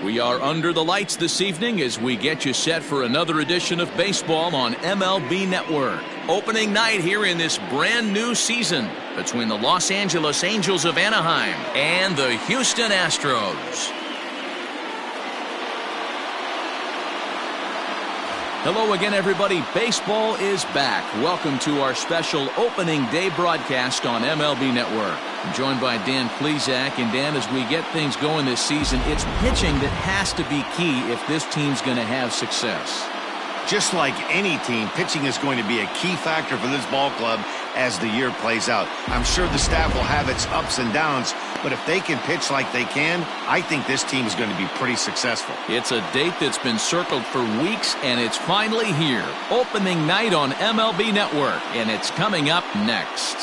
We are under the lights this evening as we get you set for another edition of baseball on MLB Network. Opening night here in this brand new season between the Los Angeles Angels of Anaheim and the Houston Astros. Hello again, everybody. Baseball is back. Welcome to our special opening day broadcast on MLB Network. I'm joined by Dan Plesac. And Dan, as we get things going this season, it's pitching that has to be key if this team's going to have success. Just like any team, pitching is going to be a key factor for this ball club as the year plays out. I'm sure the staff will have its ups and downs, but if they can pitch like they can, I think this team is going to be pretty successful. It's a date that's been circled for weeks, and it's finally here. Opening night on MLB Network, and it's coming up next.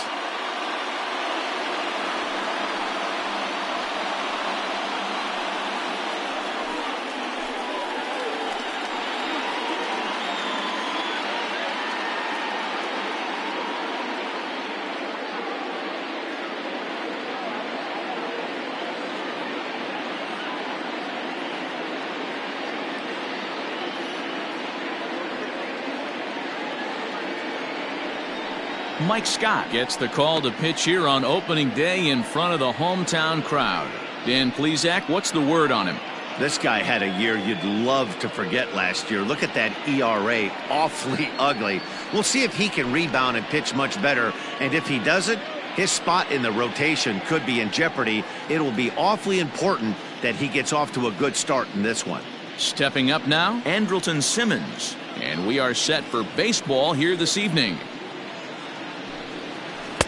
Mike Scott gets the call to pitch here on opening day in front of the hometown crowd. Dan Plesac, what's the word on him? This guy had a year you'd love to forget last year. Look at that ERA, awfully ugly. We'll see if he can rebound and pitch much better, and if he doesn't, his spot in the rotation could be in jeopardy. It will be awfully important that he gets off to a good start in this one. Stepping up now, Andrelton Simmons, and we are set for baseball here this evening.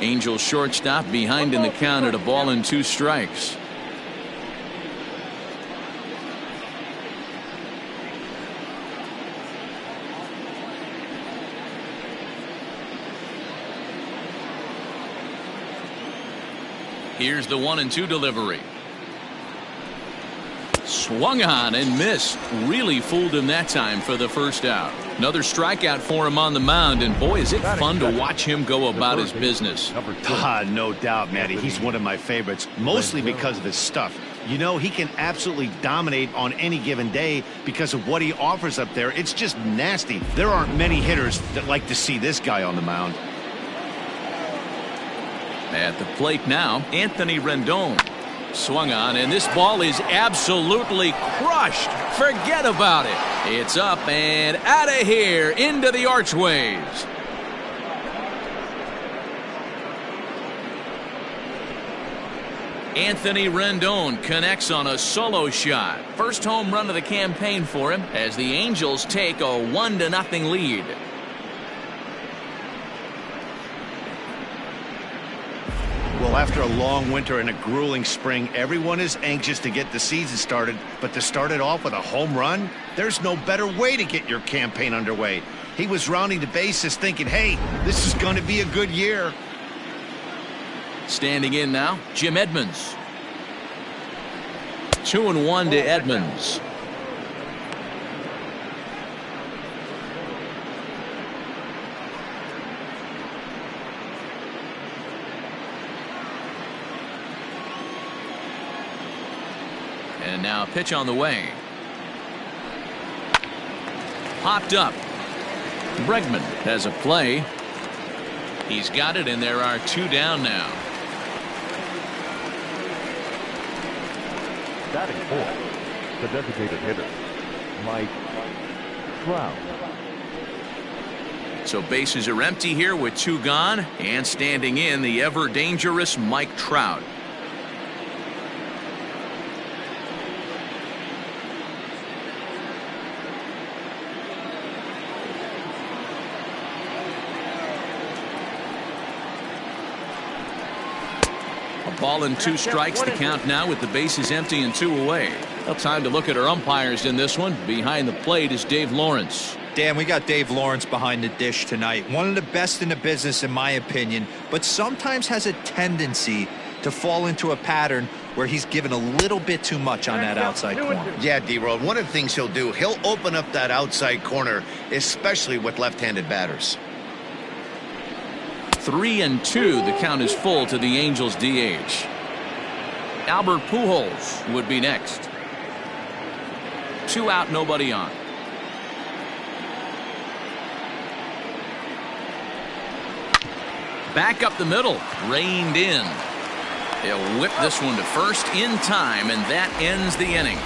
Angels shortstop behind in the count at a ball and 2 strikes. Here's the 1-2 delivery. Swung on and missed. Really fooled him that time for the first out. Another strikeout for him on the mound, and boy, is it fun to watch him go about his business. No doubt, Matty. He's one of my favorites, mostly because of his stuff. You know, he can absolutely dominate on any given day because of what he offers up there. It's just nasty. There aren't many hitters that like to see this guy on the mound. At the plate now, Anthony Rendon. Swung on, and this ball is absolutely crushed. Forget about it. It's up and out of here into the archways. Anthony Rendon connects on a solo shot. First home run of the campaign for him as the Angels take a 1-0 lead. Well, after a long winter and a grueling spring, everyone is anxious to get the season started, but to start it off with a home run, there's no better way to get your campaign underway. He was rounding the bases thinking, hey, this is going to be a good year. Standing in now, Jim Edmonds. 2-1 to Edmonds. And now a pitch on the way. Popped up. Bregman has a play. He's got it, and there are 2 down now. Batting fourth, the designated hitter, Mike Trout. So bases are empty here with 2 gone, and standing in the ever dangerous Mike Trout. Ball and 2 strikes, the count now with the bases empty and 2 away. Well, time to look at our umpires in this one. Behind the plate is Dave Lawrence. Dan, we got Dave Lawrence behind the dish tonight. One of the best in the business, in my opinion, but sometimes has a tendency to fall into a pattern where he's given a little bit too much on that outside corner. Yeah, D-Road, one of the things he'll do, he'll open up that outside corner, especially with left-handed batters. 3-2. The count is full to the Angels DH. Albert Pujols would be next. 2 out, nobody on. Back up the middle, reined in. They'll whip this one to first in time, and that ends the inning.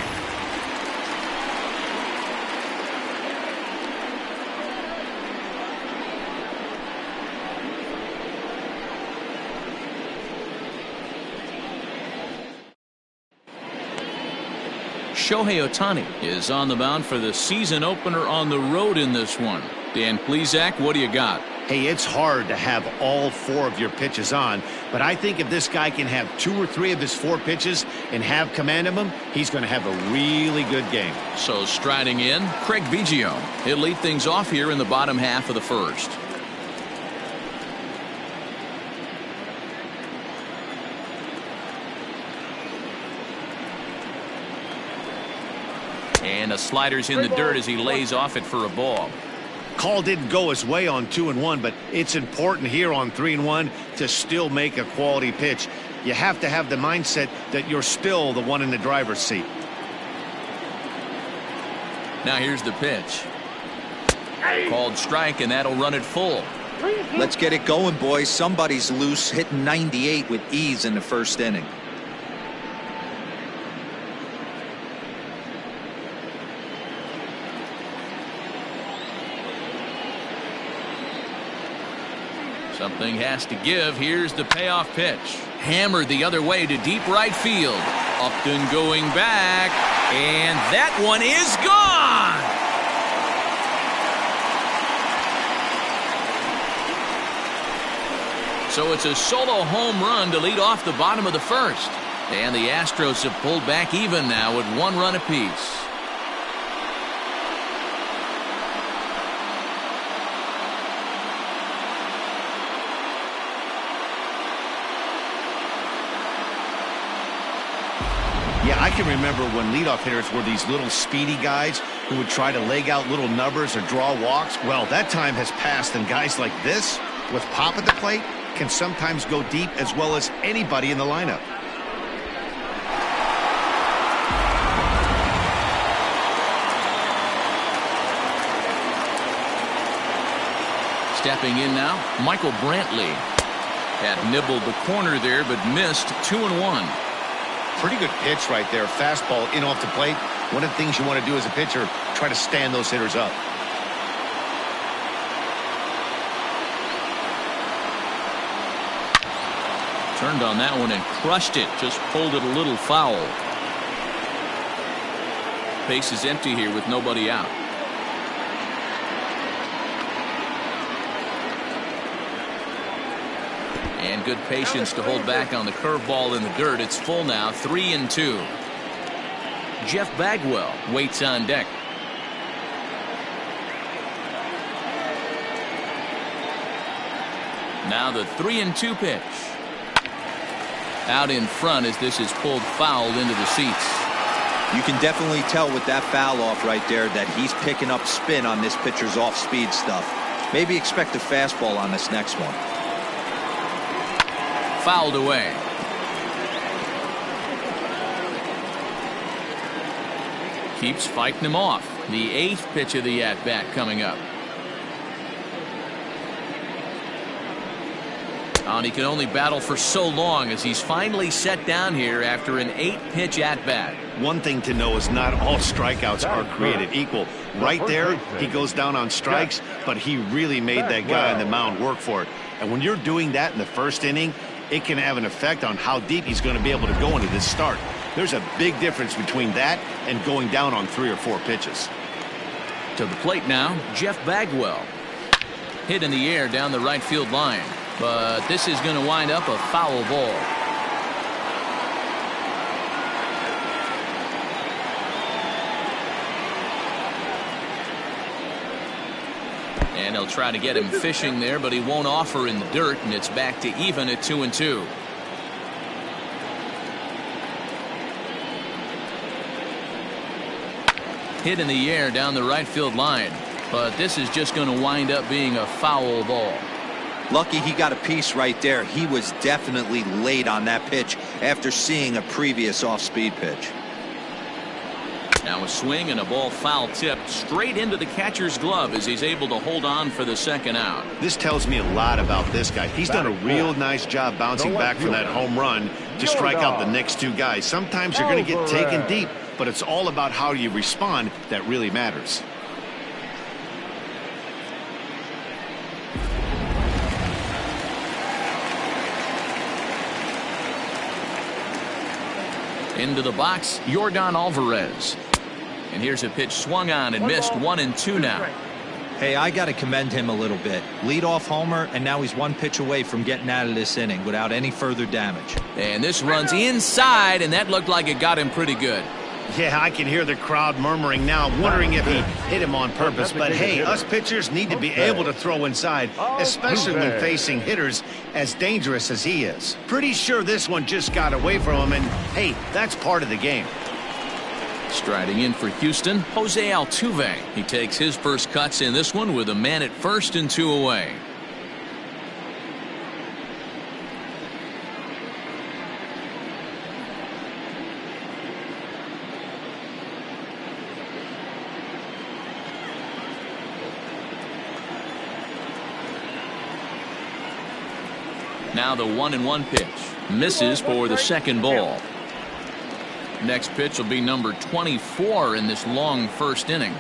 Shohei Ohtani is on the mound for the season opener on the road in this one. Dan Plesac, what do you got? Hey, it's hard to have all 4 of your pitches on, but I think if this guy can have 2 or 3 of his 4 pitches and have command of them, he's going to have a really good game. So striding in, Craig Biggio. He'll lead things off here in the bottom half of the first. And a slider's in the dirt as he lays off it for a ball. Call didn't go his way on 2-1, but it's important here on 3-1 to still make a quality pitch. You have to have the mindset that you're still the one in the driver's seat. Now here's the pitch. Called strike, and that'll run it full. Let's get it going, boys. Somebody's loose, hitting 98 with ease in the first inning. Something has to give. Here's the payoff pitch. Hammered the other way to deep right field. Upton going back, and that one is gone. So it's a solo home run to lead off the bottom of the first. And the Astros have pulled back even now with 1 run apiece. Yeah, I can remember when leadoff hitters were these little speedy guys who would try to leg out little numbers or draw walks. Well, that time has passed, and guys like this, with pop at the plate, can sometimes go deep as well as anybody in the lineup. Stepping in now, Michael Brantley. Had nibbled the corner there, but missed 2-1. Pretty good pitch right there. Fastball in off the plate. One of the things you want to do as a pitcher, try to stand those hitters up. Turned on that one and crushed it. Just pulled it a little foul. Base is empty here with nobody out. And good patience to hold back on the curveball in the dirt. It's full now, 3-2. Jeff Bagwell waits on deck. Now the 3-2 pitch. Out in front as this is pulled foul into the seats. You can definitely tell with that foul off right there that he's picking up spin on this pitcher's off-speed stuff. Maybe expect a fastball on this next one. Fouled away. Keeps fighting him off. The 8th pitch of the at-bat coming up. And he can only battle for so long as he's finally set down here after an 8-pitch at-bat. One thing to know is not all strikeouts are created equal. Right there, he goes down on strikes, but he really made that guy on the mound work for it. And when you're doing that in the first inning, it can have an effect on how deep he's going to be able to go into this start. There's a big difference between that and going down on 3 or 4 pitches. To the plate now, Jeff Bagwell. Hit in the air down the right field line. But this is going to wind up a foul ball. And they'll try to get him fishing there, but he won't offer in the dirt, and it's back to even at 2-2. Hit in the air down the right field line, but this is just going to wind up being a foul ball. Lucky he got a piece right there. He was definitely late on that pitch after seeing a previous off-speed pitch. Now a swing and a ball foul tipped straight into the catcher's glove as he's able to hold on for the second out. This tells me a lot about this guy. He's done a real nice job bouncing back from that home run to strike out the next two guys. Sometimes you're going to get taken deep, but it's all about how you respond that really matters. Into the box, Yordan Alvarez. And here's a pitch swung on and missed. 1-2 now. Hey, I got to commend him a little bit. Leadoff homer, and now he's one pitch away from getting out of this inning without any further damage. And this runs inside, and that looked like it got him pretty good. Yeah, I can hear the crowd murmuring now, wondering if he hit him on purpose. But hey, us pitchers need to be able to throw inside, especially when facing hitters as dangerous as he is. Pretty sure this one just got away from him, and hey, that's part of the game. Striding in for Houston, Jose Altuve. He takes his first cuts in this one with a man at first and 2 away. Now the 1-1 pitch. Misses for the second ball. Next pitch will be number 24 in this long first inning.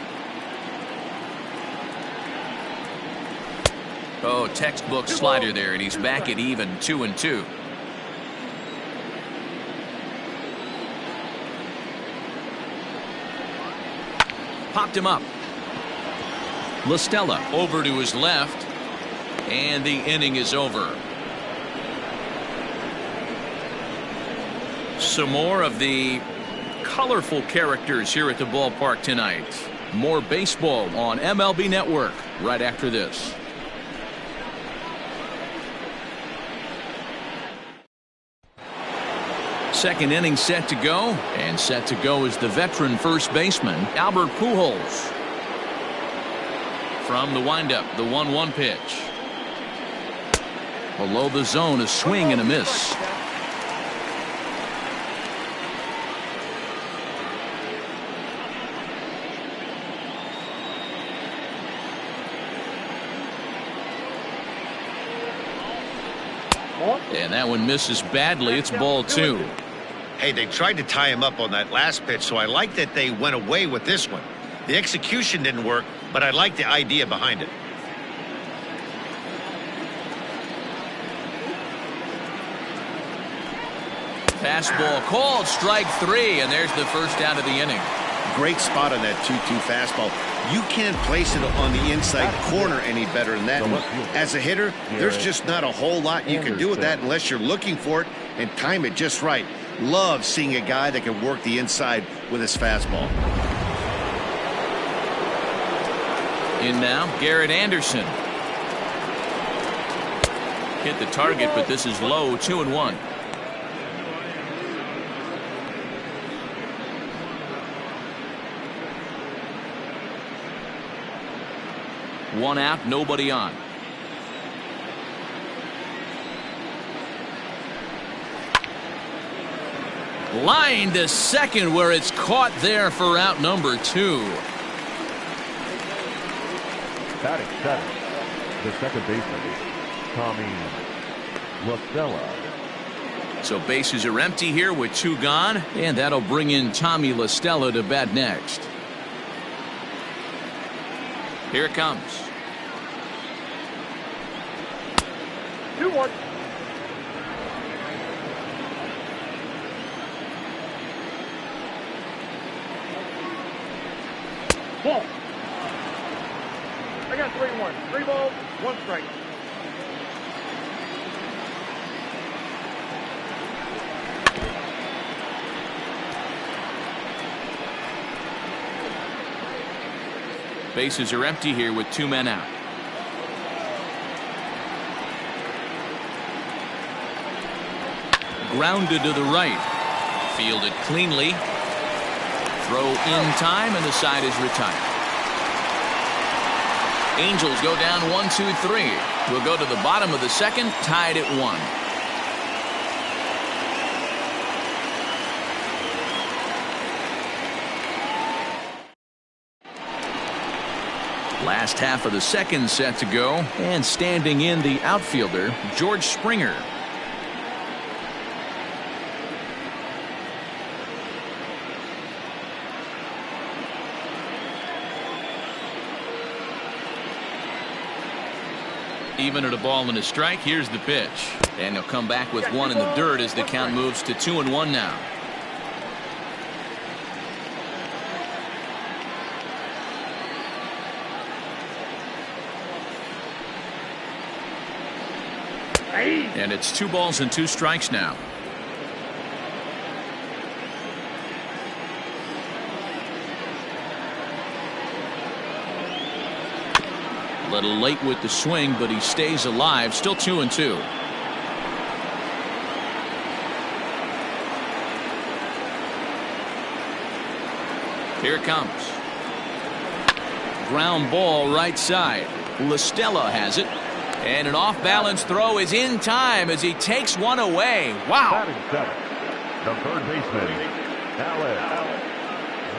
Oh, textbook slider there, and he's back at even 2-2. Popped him up. La Stella over to his left, and the inning is over. Some more of the colorful characters here at the ballpark tonight. More baseball on MLB Network right after this. Second inning set to go, and set to go is the veteran first baseman Albert Pujols. From the windup, the 1-1 pitch. Below the zone, a swing and a miss. And that one misses badly. It's ball 2. Hey, they tried to tie him up on that last pitch, so I like that they went away with this one. The execution didn't work, but I like the idea behind it. Fastball called, strike 3, and there's the first out of the inning. Great spot on that 2-2 fastball. You can't place it on the inside corner any better than that. As a hitter, there's just not a whole lot you can do with that unless you're looking for it and time it just right. Love seeing a guy that can work the inside with his fastball. In now, Garrett Anderson. Hit the target, but this is low. 2-1. One out, nobody on. Line to second, where it's caught there for out number 2. Batting seventh, the second baseman, Tommy La Stella. So bases are empty here with 2 gone, and that'll bring in Tommy La Stella to bat next. Here it comes. 2-1. Ball. I got 3-1. 3 balls, 1 strike. Bases are empty here with 2 men out. Grounded to the right. Fielded cleanly. Throw in time, and the side is retired. Angels go down 1-2-3. We'll go to the bottom of the second, tied at 1. Last half of the second set to go, and standing in the outfielder, George Springer. Even at a ball and a strike, here's the pitch. And he'll come back with one in the dirt as the count moves to 2-1 now. And it's 2 balls and 2 strikes now. A little late with the swing, but he stays alive. Still 2-2. Here it comes. Ground ball right side. LaStella has it. And an off-balance throw is in time as he takes one away. Wow. Batting seventh, the third baseman, Alex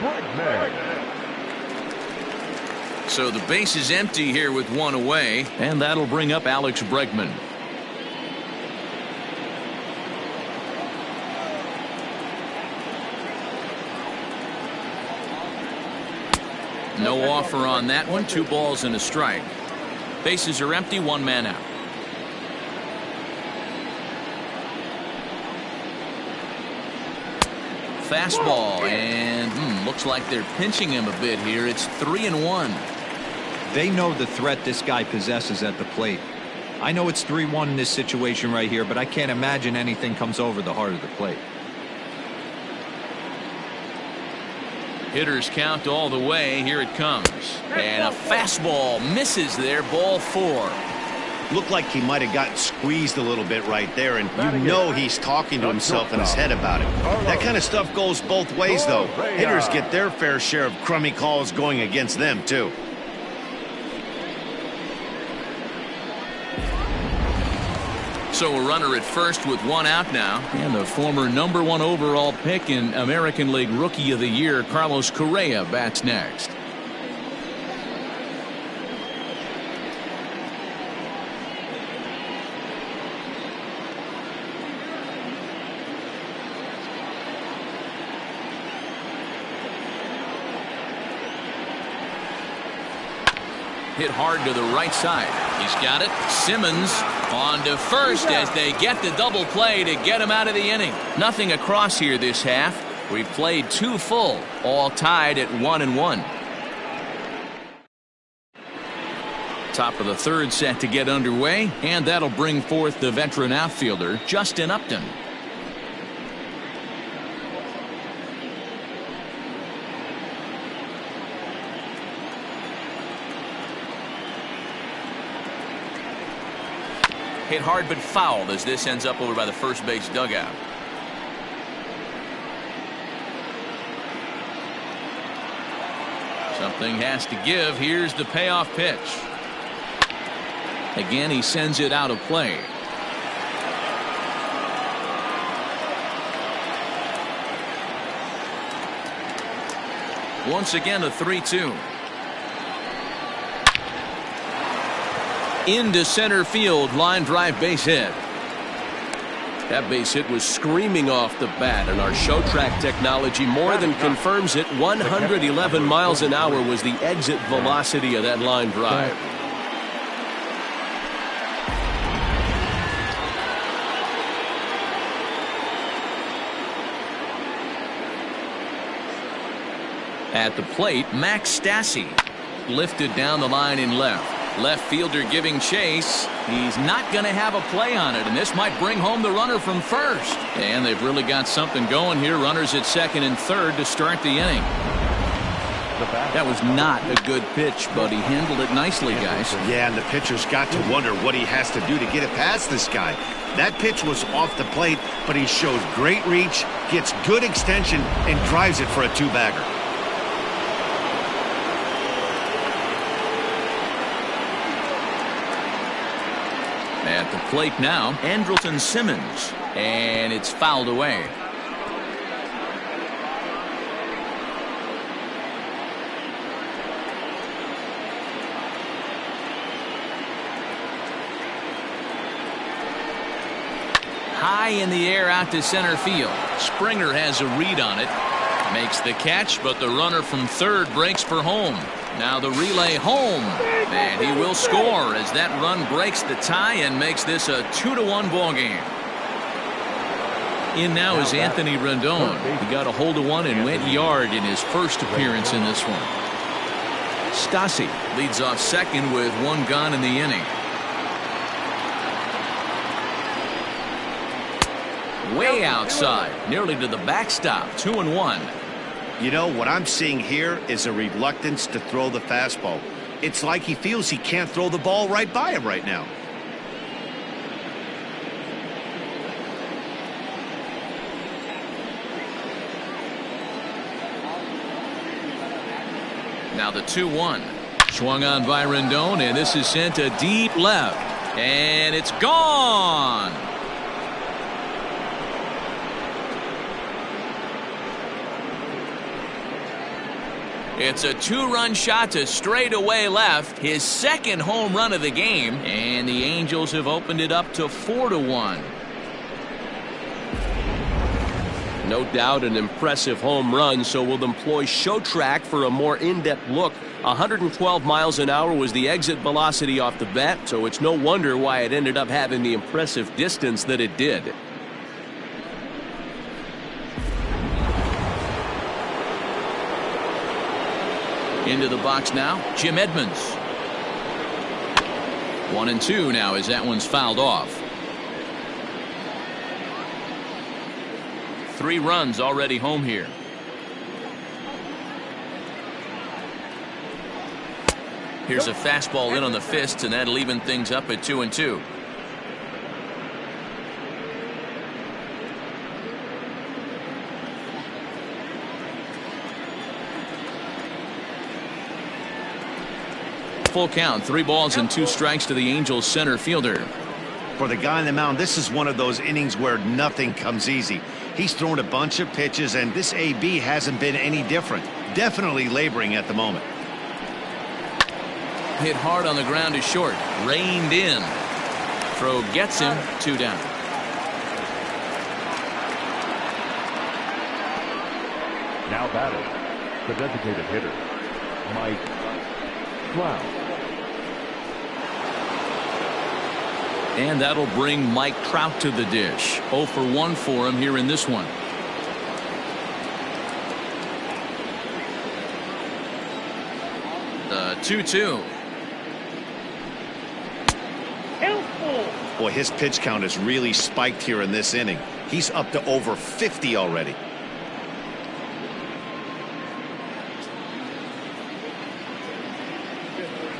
Bregman. So the base is empty here with one away, and that'll bring up Alex Bregman. No offer on that one. 2 balls and a strike. Bases are empty, 1 man out. Fastball, and looks like they're pinching him a bit here. It's 3-1. They know the threat this guy possesses at the plate. I know it's 3-1 in this situation right here, but I can't imagine anything comes over the heart of the plate. Hitters count all the way. Here it comes. And a fastball misses there. Ball 4. Looked like he might have gotten squeezed a little bit right there, and you know he's talking to himself in his head about it. That kind of stuff goes both ways, though. Hitters get their fair share of crummy calls going against them, too. So a runner at first with 1 out now. And the former #1 overall pick in American League Rookie of the Year, Carlos Correa, bats next. Hit hard to the right side. He's got it. Simmons on to first as they get the double play to get him out of the inning. Nothing across here this half. We've played 2 full, all tied at 1-1. Top of the third set to get underway, and that'll bring forth the veteran outfielder, Justin Upton. Hit hard but fouled as this ends up over by the first base dugout. Something has to give. Here's the payoff pitch. Again, he sends it out of play. Once again, a 3-2. Into center field, line drive base hit. That base hit was screaming off the bat, and our show track technology more than confirms it. 111 miles an hour was the exit velocity of that line drive. At the plate, Max Stassi lifted down the line in left. Left fielder giving chase. He's not going to have a play on it, and this might bring home the runner from first. And they've really got something going here. Runners at second and third to start the inning. That was not a good pitch, but he handled it nicely, guys. Yeah, and the pitcher's got to wonder what he has to do to get it past this guy. That pitch was off the plate, but he shows great reach, gets good extension, and drives it for a 2-bagger. At the plate now, Andrelton Simmons, and it's fouled away. high in the air out to center field. Springer has a read on it. Makes the catch, but the runner from third breaks for home. Now the relay home, and he will score as that run breaks the tie and makes this a 2-1 ball game. In now is Anthony Rendon. He got a hold of one and went yard in his first appearance in this one. Stassi leads off second with one gone in the inning. Way outside, nearly to the backstop, 2-1. You know, what I'm seeing here is a reluctance to throw the fastball. It's like he feels he can't throw the ball right by him right now. Now the 2-1. Swung on by Rendon, and this is sent to deep left. And it's gone. It's a 2-run shot to straightaway left, his second home run of the game, and the Angels have opened it up to 4-1. No doubt an impressive home run, so we'll employ show track for a more in-depth look. 112 miles an hour was the exit velocity off the bat, so it's no wonder why it ended up having the impressive distance that it did. Into the box now, Jim Edmonds. 1-2 now as that one's fouled off. 3 runs already home here. Here's a fastball in on the fists, and that'll even things up at 2-2. Full count, 3 balls and 2 strikes to the Angels center fielder. For the guy on the mound, this is one of those innings where nothing comes easy. He's thrown a bunch of pitches, and this AB hasn't been any different. Definitely laboring at the moment. Hit hard on the ground to short. Reined in. Throw gets him. 2 down. Now batting, the designated hitter, Mike Trout. And that'll bring Mike Trout to the dish. 0 for 1 for him here in this one. The 2-2. Boy, his pitch count has really spiked here in this inning. He's up to over 50 already.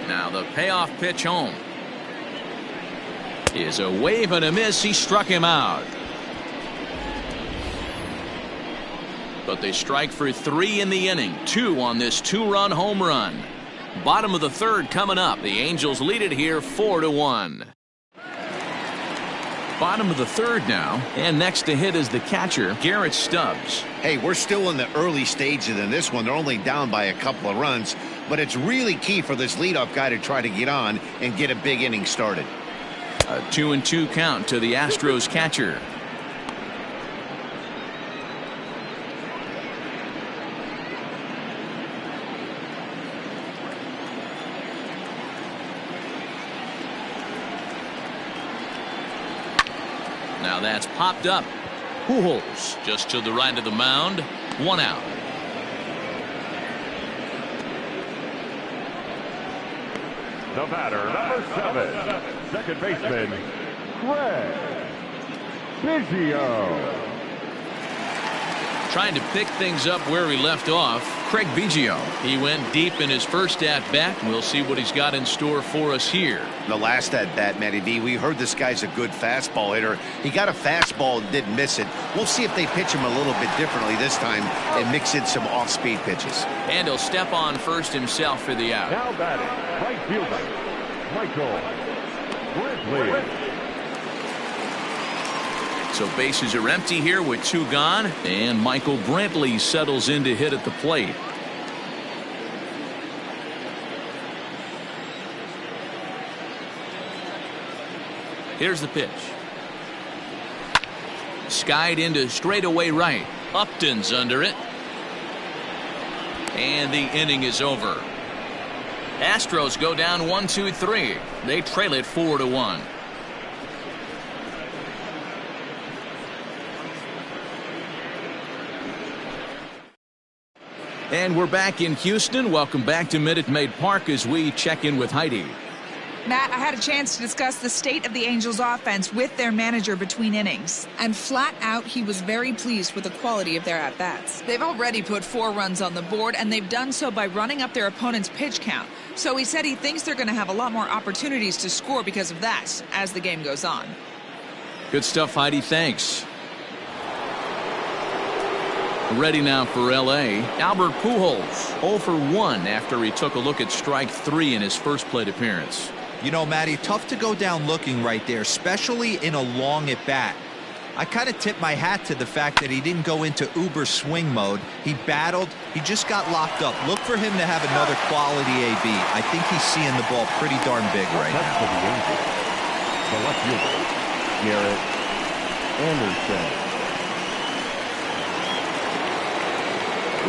Now the payoff pitch home. Is a wave and a miss. He struck him out. But they strike for 3 in the inning. 2 on this 2-run home run. Bottom of the third coming up. The Angels lead it here 4-1. Bottom of the third now, and next to hit is the catcher, Garrett Stubbs. Hey, we're still in the early stages in this one. They're only down by a couple of runs, but it's really key for this leadoff guy to try to get on and get a big inning started. A 2-2 count to the Astros catcher. Now that's popped up. Pujols just to the right of the mound. 1 out. The batter, number 7, second baseman, Craig Biggio. Trying to pick things up where he left off. Craig Biggio. He went deep in his first at-bat. We'll see what he's got in store for us here. The last at-bat, Matty B, we heard this guy's a good fastball hitter. He got a fastball and didn't miss it. We'll see if they pitch him a little bit differently this time and mix in some off-speed pitches. And he'll step on first himself for the out. Now batting, right fielder, Michael Brantley. So bases are empty here with 2 gone, and Michael Brantley settles in to hit at the plate. Here's the pitch. skied into straightaway right. Upton's under it. And the inning is over. Astros go down 1-2-3. They trail it 4-1. And we're back in Houston. Welcome back to Minute Maid Park as we check in with Heidi. Matt, I had a chance to discuss the state of the Angels offense with their manager between innings. And flat out, he was very pleased with the quality of their at-bats. They've already put 4 runs on the board, and they've done so by running up their opponent's pitch count. So he said he thinks they're going to have a lot more opportunities to score because of that as the game goes on. Good stuff, Heidi. Thanks. Ready now for L.A. Albert Pujols 0 for 1 after he took a look at strike 3 in his first plate appearance. You know, Matty, tough to go down looking right there, especially in a long at-bat. I kind of tip my hat to the fact that he didn't go into uber swing mode. He battled. He just got locked up. Look for him to have another quality AB. I think he's seeing the ball pretty darn big right now. For the Angels, the left fielder, Garrett Anderson.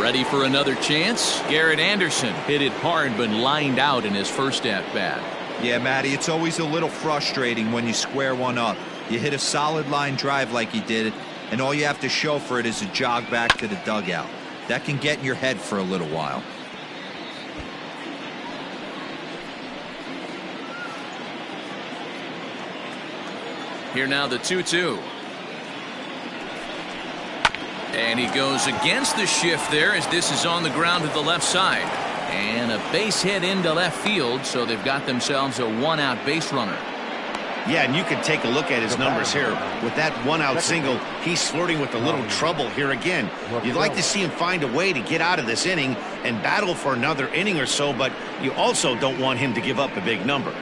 Ready for another chance? Garrett Anderson hit it hard but lined out in his first at-bat. Yeah, Matty, it's always a little frustrating when you square one up. You hit a solid line drive like he did, and all you have to show for it is a jog back to the dugout. That can get in your head for a little while. Here now the 2-2. And he goes against the shift there as this is on the ground to the left side. And a base hit into left field, so they've got themselves a one-out base runner. Yeah, and you can take a look at his numbers here. With that one-out single, he's flirting with a little trouble here again. You'd like to see him find a way to get out of this inning and battle for another inning or so, but you also don't want him to give up a big number.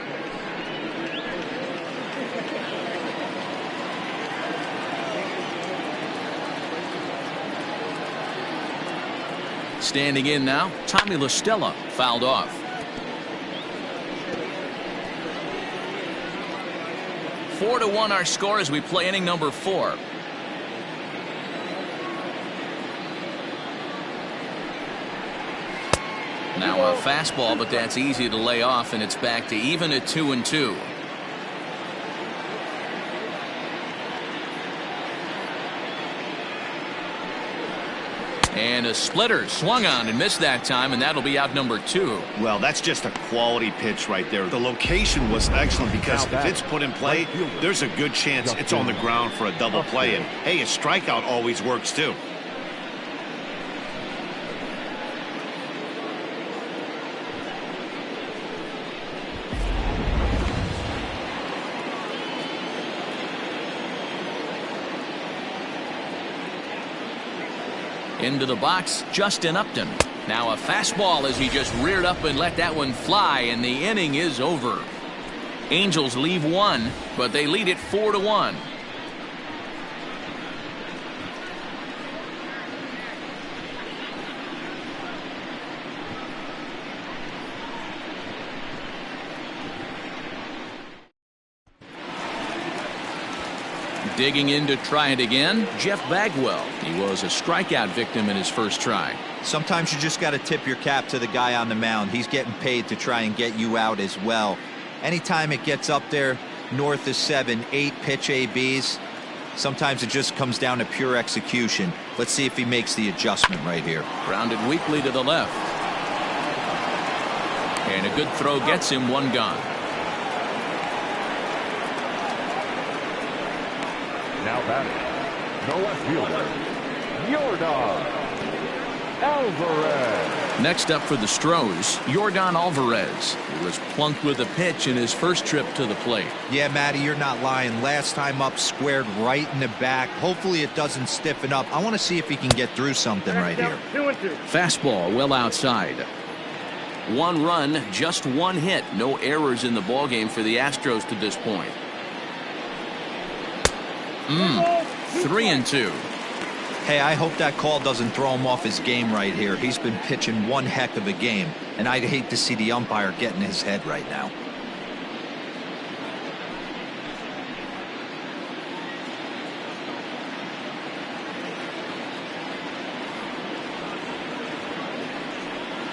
Standing in now, Tommy La Stella fouled off. Four to 1 our score as we play inning number 4. Now a fastball, but that's easy to lay off, and it's back to even at 2-2. And a splitter swung on and missed that time, and that'll be out number 2. Well, that's just a quality pitch right there. The location was excellent because if it's put in play, there's a good chance it's on the ground for a double play. And, hey, a strikeout always works, too. Into the box, Justin Upton. Now a fastball as he just reared up and let that one fly, and the inning is over. Angels leave 1, but they lead it 4-1. Digging in to try it again, Jeff Bagwell. He was a strikeout victim in his first try. Sometimes you just got to tip your cap to the guy on the mound. He's getting paid to try and get you out as well. Anytime it gets up there north of 7, 8 pitch ABs, sometimes it just comes down to pure execution. Let's see if he makes the adjustment right here. Grounded weakly to the left. And a good throw gets him 1 gone. Now batting, the left fielder, Yordan Alvarez. Next up for the Astros, Yordan Alvarez. He was plunked with a pitch in his first trip to the plate. Yeah, Matty, you're not lying. Last time up, squared right in the back. Hopefully it doesn't stiffen up. I want to see if he can get through something right here. 2-2. Fastball well outside. 1 run, just 1 hit. No errors in the ballgame for the Astros to this point. 3-2. Hey, I hope that call doesn't throw him off his game right here. He's been pitching one heck of a game, and I'd hate to see the umpire get in his head right now.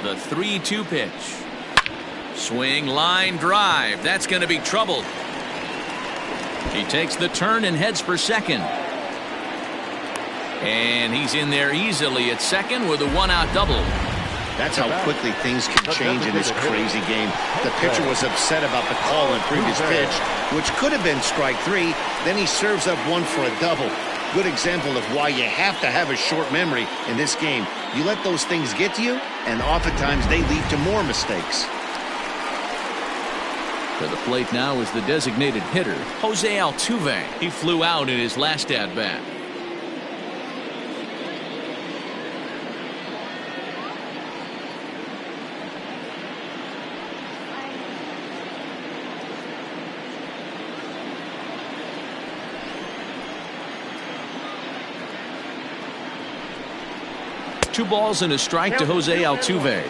The 3-2 pitch. Swing, line, drive. That's going to be troubled. He takes the turn and heads for second. And he's in there easily at second with a one-out double. That's how quickly things can change in this crazy game. The pitcher was upset about the call on previous pitch, which could have been strike three. Then he serves up one for a double. Good example of why you have to have a short memory in this game. You let those things get to you, and oftentimes they lead to more mistakes. To the plate now is the designated hitter, Jose Altuve. He flew out in his last at-bat. Two balls and a strike to Jose Altuve.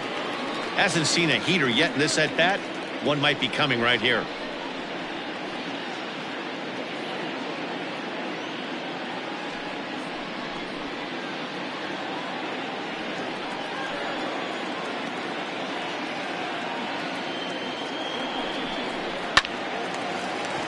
Hasn't seen a heater yet in this at-bat. One might be coming right here.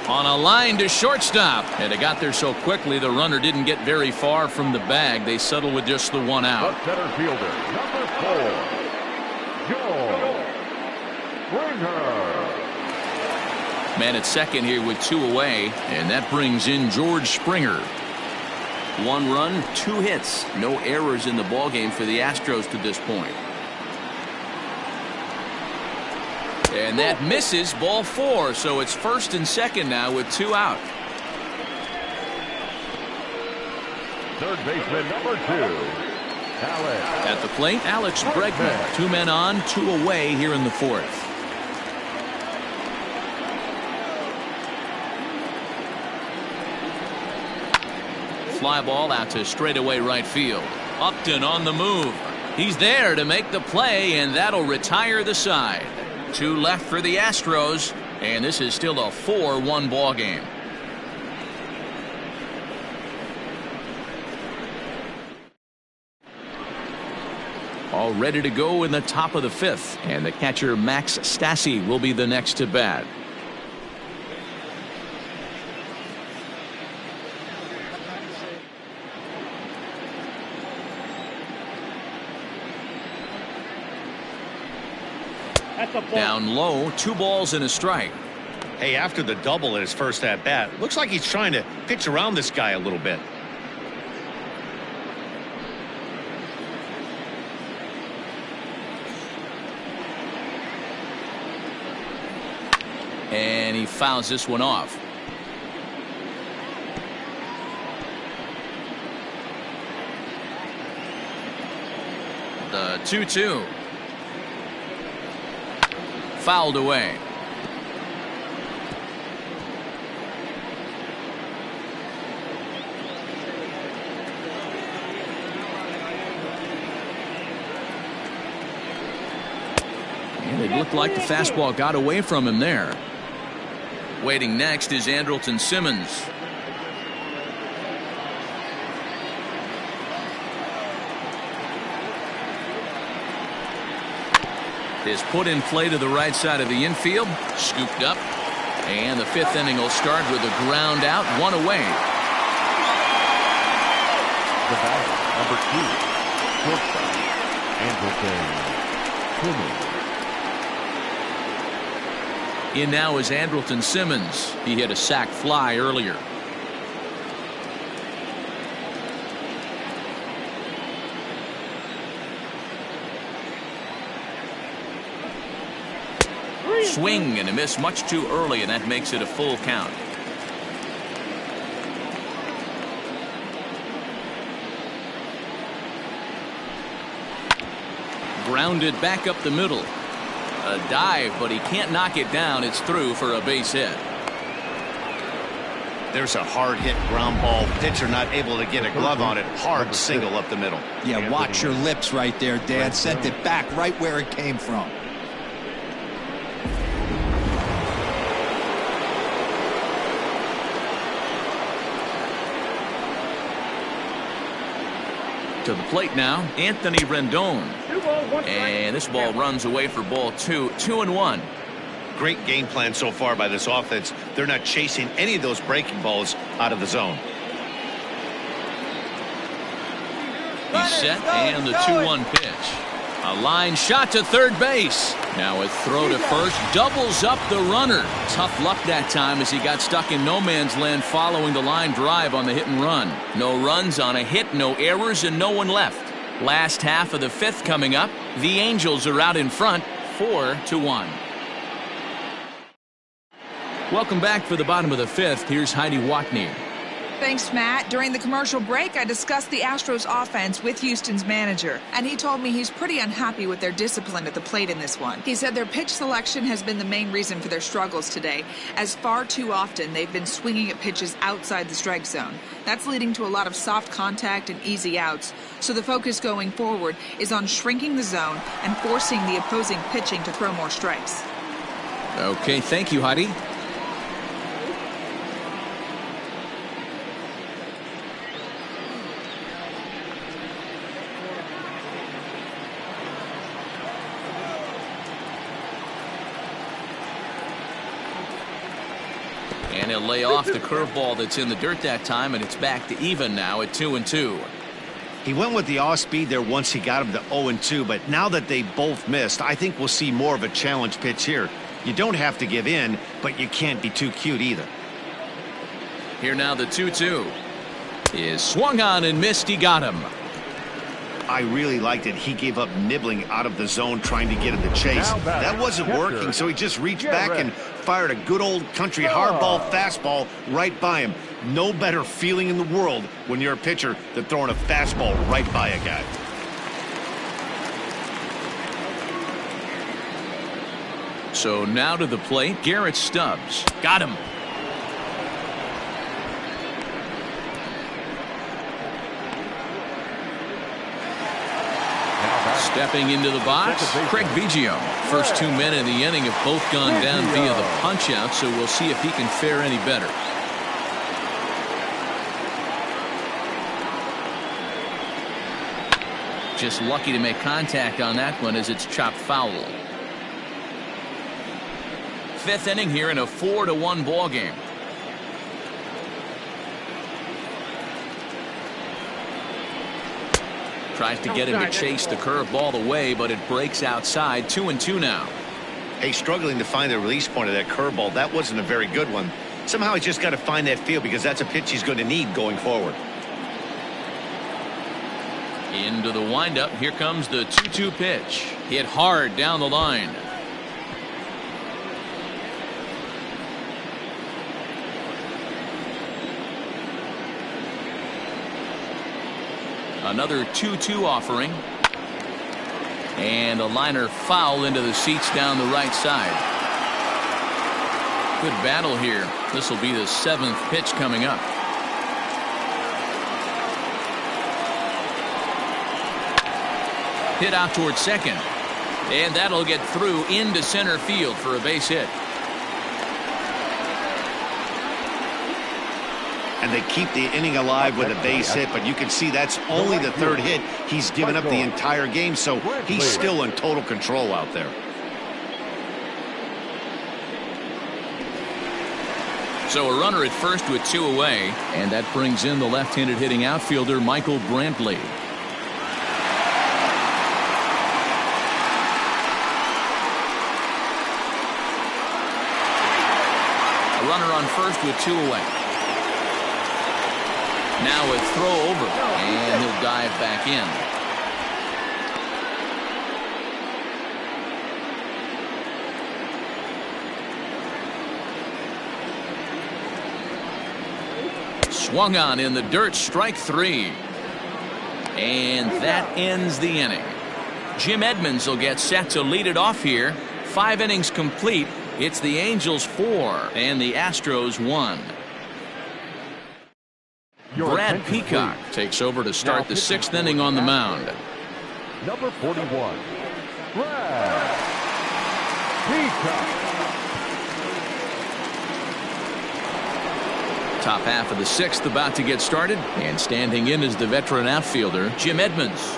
On a line to shortstop, and it got there so quickly the runner didn't get very far from the bag. They settled with just the one out. The center fielder, number 4, Joe Springer. Man at second here with 2 away, and that brings in George Springer. 1 run, 2 hits, no errors in the ballgame for the Astros to this point. And that misses, ball 4, so it's first and second now with 2 out. Third baseman number 2, Alex. At the plate, Alex Bregman. 2 men on, 2 away here in the 4th. Fly ball out to straightaway right field. Upton on the move. He's there to make the play, and that'll retire the side. 2 left for the Astros, and this is still a 4-1 ball game. All ready to go in the top of the 5th, and the catcher Max Stassi will be the next to bat. Down low, 2 balls and a strike. Hey, after the double at his first at-bat, looks like he's trying to pitch around this guy a little bit. And he fouls this one off. The 2-2. Fouled away. And it looked like the fastball got away from him there. Waiting next is Andrelton Simmons. Is put in play to the right side of the infield. Scooped up. And the 5th inning will start with a ground out, 1 away. The batter, number 2, shortstop, Andrelton Simmons. In now is Andrelton Simmons. He hit a sac fly earlier. Swing and a miss much too early, and that makes it a full count. Grounded back up the middle. A dive, but he can't knock it down. It's through for a base hit. There's a hard hit ground ball. Pitcher not able to get a glove on it. Hard single up the middle. Yeah, watch your lips right there, Dad. Sent it back right where it came from. To the plate now, Anthony Rendon. 2 balls, 1 strike. And this ball runs away for ball 2, 2-1. Great game plan so far by this offense. They're not chasing any of those breaking balls out of the zone. He's set, and the 2-1 pitch. A line shot to third base. Now a throw to first, doubles up the runner. Tough luck that time as he got stuck in no man's land following the line drive on the hit and run. No runs on a hit, no errors, and no one left. Last half of the 5th coming up. The Angels are out in front, 4-1. Welcome back for the bottom of the 5th. Here's Heidi Watney. Thanks, Matt. During the commercial break, I discussed the Astros offense with Houston's manager, and he told me he's pretty unhappy with their discipline at the plate in this one. He said their pitch selection has been the main reason for their struggles today, as far too often they've been swinging at pitches outside the strike zone. That's leading to a lot of soft contact and easy outs, so the focus going forward is on shrinking the zone and forcing the opposing pitching to throw more strikes. Okay, thank you, Heidi. And he'll lay off the curveball that's in the dirt that time, and it's back to even now at 2-2. He went with the off speed there once he got him to 0-2, but now that they both missed, I think we'll see more of a challenge pitch here. You don't have to give in, but you can't be too cute either. Here now the 2-2 is swung on and missed. He got him. I really liked it. He gave up nibbling out of the zone trying to get him to chase. That wasn't working, so he just reached back and fired a good old country hardball fastball right by him. No better feeling in the world when you're a pitcher than throwing a fastball right by a guy. So now to the plate, Garrett Stubbs. Got him. Stepping into the box, Craig Biggio. First 2 men in the inning have both gone down via the punch-out, so we'll see if he can fare any better. Just lucky to make contact on that one as it's chopped foul. 5th inning here in a 4-1 ball game. Tries to get him to chase the curveball away, but it breaks outside. 2-2 now. Hey, struggling to find the release point of that curveball. That wasn't a very good one. Somehow he's just got to find that feel because that's a pitch he's going to need going forward. Into the windup. Here comes the 2-2 pitch. Hit hard down the line. Another 2-2 offering. And a liner foul into the seats down the right side. Good battle here. This will be the 7th pitch coming up. Hit out towards second. And that'll get through into center field for a base hit. And they keep the inning alive with a base hit, but you can see that's only the 3rd hit he's given up the entire game, so he's still in total control out there. So a runner at first with 2 away, and that brings in the left-handed hitting outfielder Michael Brantley. A runner on first with 2 away. Now a throw over, and he'll dive back in. Swung on in the dirt, strike 3. And that ends the inning. Jim Edmonds will get set to lead it off here. 5 innings complete. It's the Angels 4 and the Astros 1. Brad Peacock takes over to start the 6th inning on the mound. Number 41, Brad Peacock. Top half of the sixth about to get started, and standing in is the veteran outfielder, Jim Edmonds.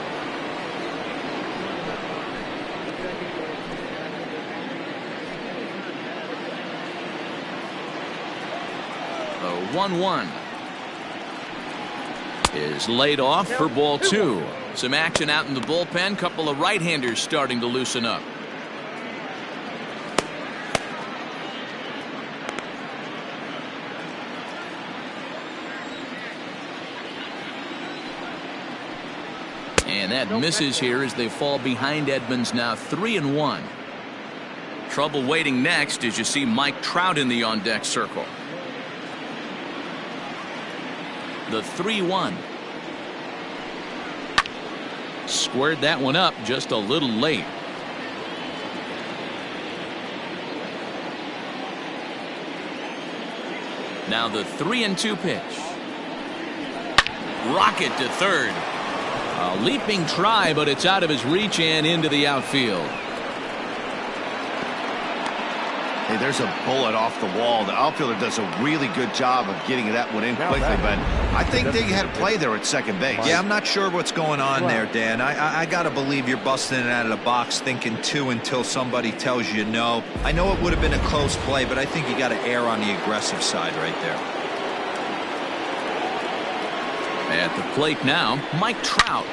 The 1-1 is laid off for ball 2. Some action out in the bullpen. Couple of right-handers starting to loosen up. And that misses here as they fall behind Edmonds, now 3-1. Trouble waiting next as you see Mike Trout in the on-deck circle. The 3-1. Squared that one up just a little late. Now the 3-2 pitch. Rocket to third. A leaping try, but it's out of his reach and into the outfield. Hey, there's a bullet off the wall. The outfielder does a really good job of getting that one in quickly, but I think they had a play there at second base. Yeah, I'm not sure what's going on there, Dan. I got to believe you're busting it out of the box thinking 2 until somebody tells you no. I know it would have been a close play, but I think you got to err on the aggressive side right there. At the plate now, Mike Trout.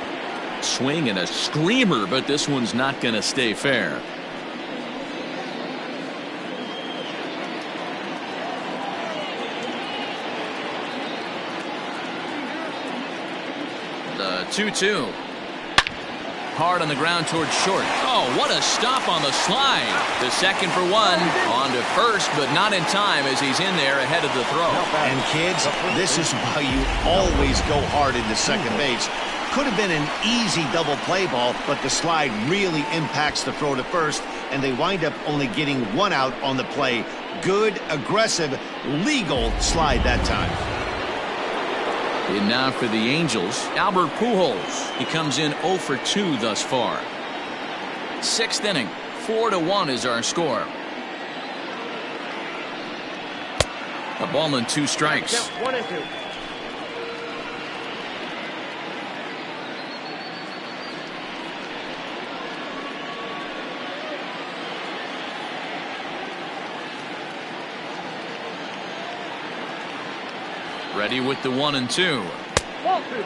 Swing and a screamer, but this one's not going to stay fair. The 2-2. Hard on the ground towards short. Oh, what a stop on the slide. The second for one. On to first, but not in time as he's in there ahead of the throw. And kids, this is why you always go hard into second base. Could have been an easy double play ball, but the slide really impacts the throw to first, and they wind up only getting 1 out on the play. Good, aggressive, legal slide that time. And now for the Angels, Albert Pujols. He comes in 0 for 2 thus far. 6th inning, 4-1 is our score. A ball and 2 strikes. 1-2. Ready with the 1-2. 1-2.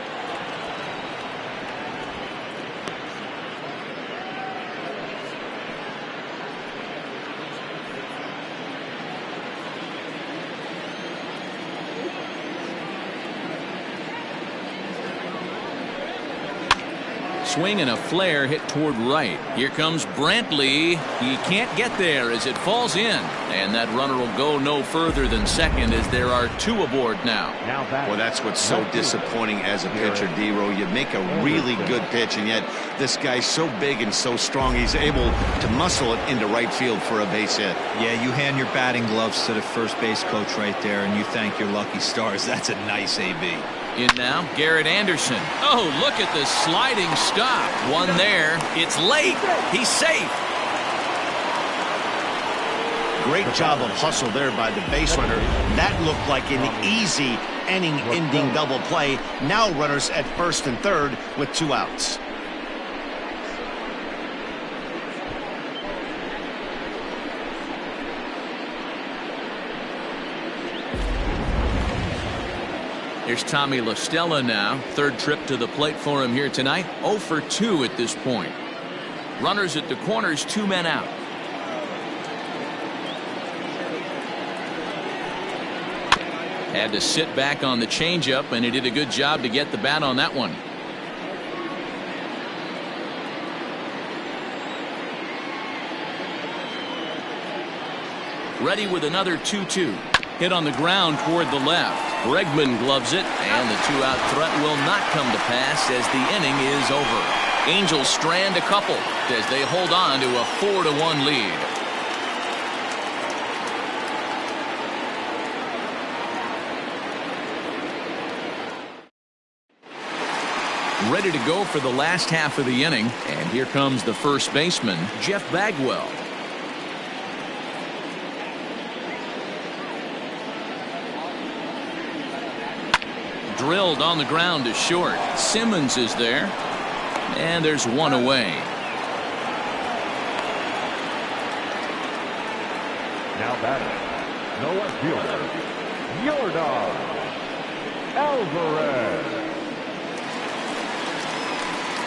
Swing and a flare hit toward right. Here comes Brantley. He can't get there as it falls in. And that runner will go no further than second as there are 2 aboard now. Well, that's what's so disappointing as a pitcher, D-Row. You make a really good pitch, and yet this guy's so big and so strong, he's able to muscle it into right field for a base hit. Yeah, you hand your batting gloves to the first base coach right there, and you thank your lucky stars. That's a nice AB. In now, Garrett Anderson. Oh, look at the sliding stop. One there. It's late. He's safe. Great job of hustle there by the base runner. That looked like an easy inning-ending double play. Now runners at first and third with 2 outs. Here's Tommy La Stella now. 3rd trip to the plate for him here tonight. 0 for 2 at this point. Runners at the corners, 2 men out. Had to sit back on the changeup, and he did a good job to get the bat on that one. Ready with another 2-2. Hit on the ground toward the left. Bregman gloves it, and the 2-out threat will not come to pass as the inning is over. Angels strand a couple as they hold on to a 4-1 lead. Ready to go for the last half of the inning, and here comes the first baseman, Jeff Bagwell. drilled on the ground to short. Simmons is there, and there's one away. Now batting, no left fielder, Yordan Alvarez.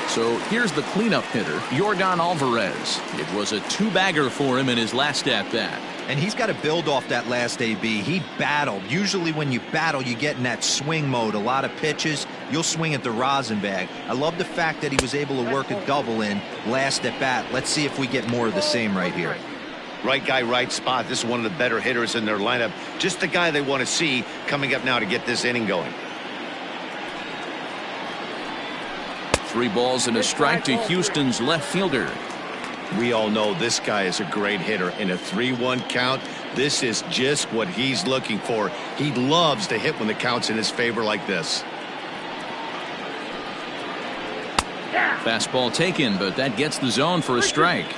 So here's the cleanup hitter, Yordan Alvarez. It was a two-bagger for him in his last at-bat. And he's got to build off that last AB. He battled. Usually when you battle, you get in that swing mode. A lot of pitches, you'll swing at the rosin bag. I love the fact that he was able to work a double in last at bat. Let's see if we get more of the same right here. Right guy, right spot. This is one of the better hitters in their lineup. Just the guy they want to see coming up now to get this inning going. 3 balls and a strike to Houston's left fielder. We all know this guy is a great hitter. In a 3-1 count, this is just what he's looking for. He loves to hit when the count's in his favor like this. Fastball taken, but that gets the zone for a strike.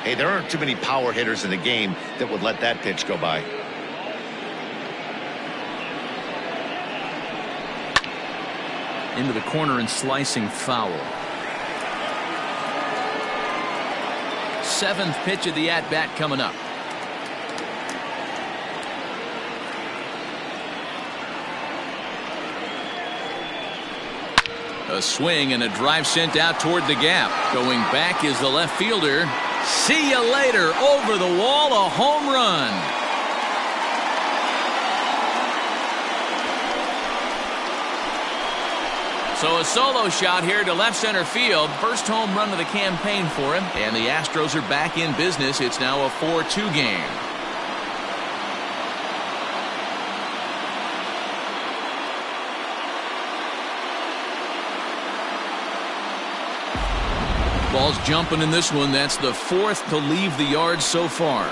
Hey, there aren't too many power hitters in the game that would let that pitch go by. Into the corner and slicing foul. 7th pitch of the at-bat coming up. A swing and a drive sent out toward the gap. Going back is the left fielder. See you later. Over the wall, a home run. So a solo shot here to left center field. First home run of the campaign for him. And the Astros are back in business. It's now a 4-2 game. Ball's jumping in this one. That's the 4th to leave the yard so far.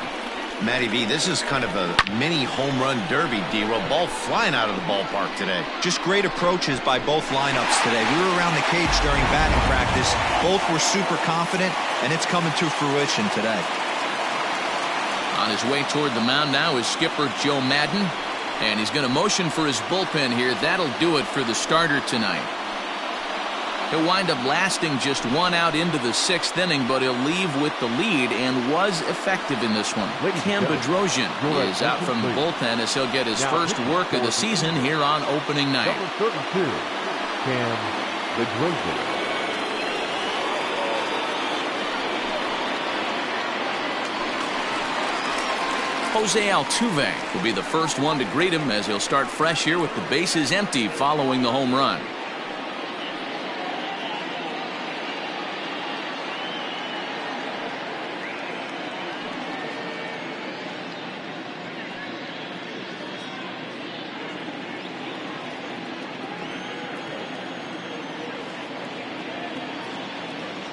Matty V, this is kind of a mini home run derby, D-Roll. Ball flying out of the ballpark today. Just great approaches by both lineups today. We were around the cage during batting practice. Both were super confident, and it's coming to fruition today. On his way toward the mound now is skipper Joe Madden, and he's going to motion for his bullpen here. That'll do it for the starter tonight. He'll wind up lasting just 1 out into the 6th inning, but he'll leave with the lead and was effective in this one. Cam Bedrosian is out from the bullpen as he'll get his first work of the season here on opening night. Number 32, Cam Bedrosian. Jose Altuve will be the first one to greet him as he'll start fresh here with the bases empty following the home run.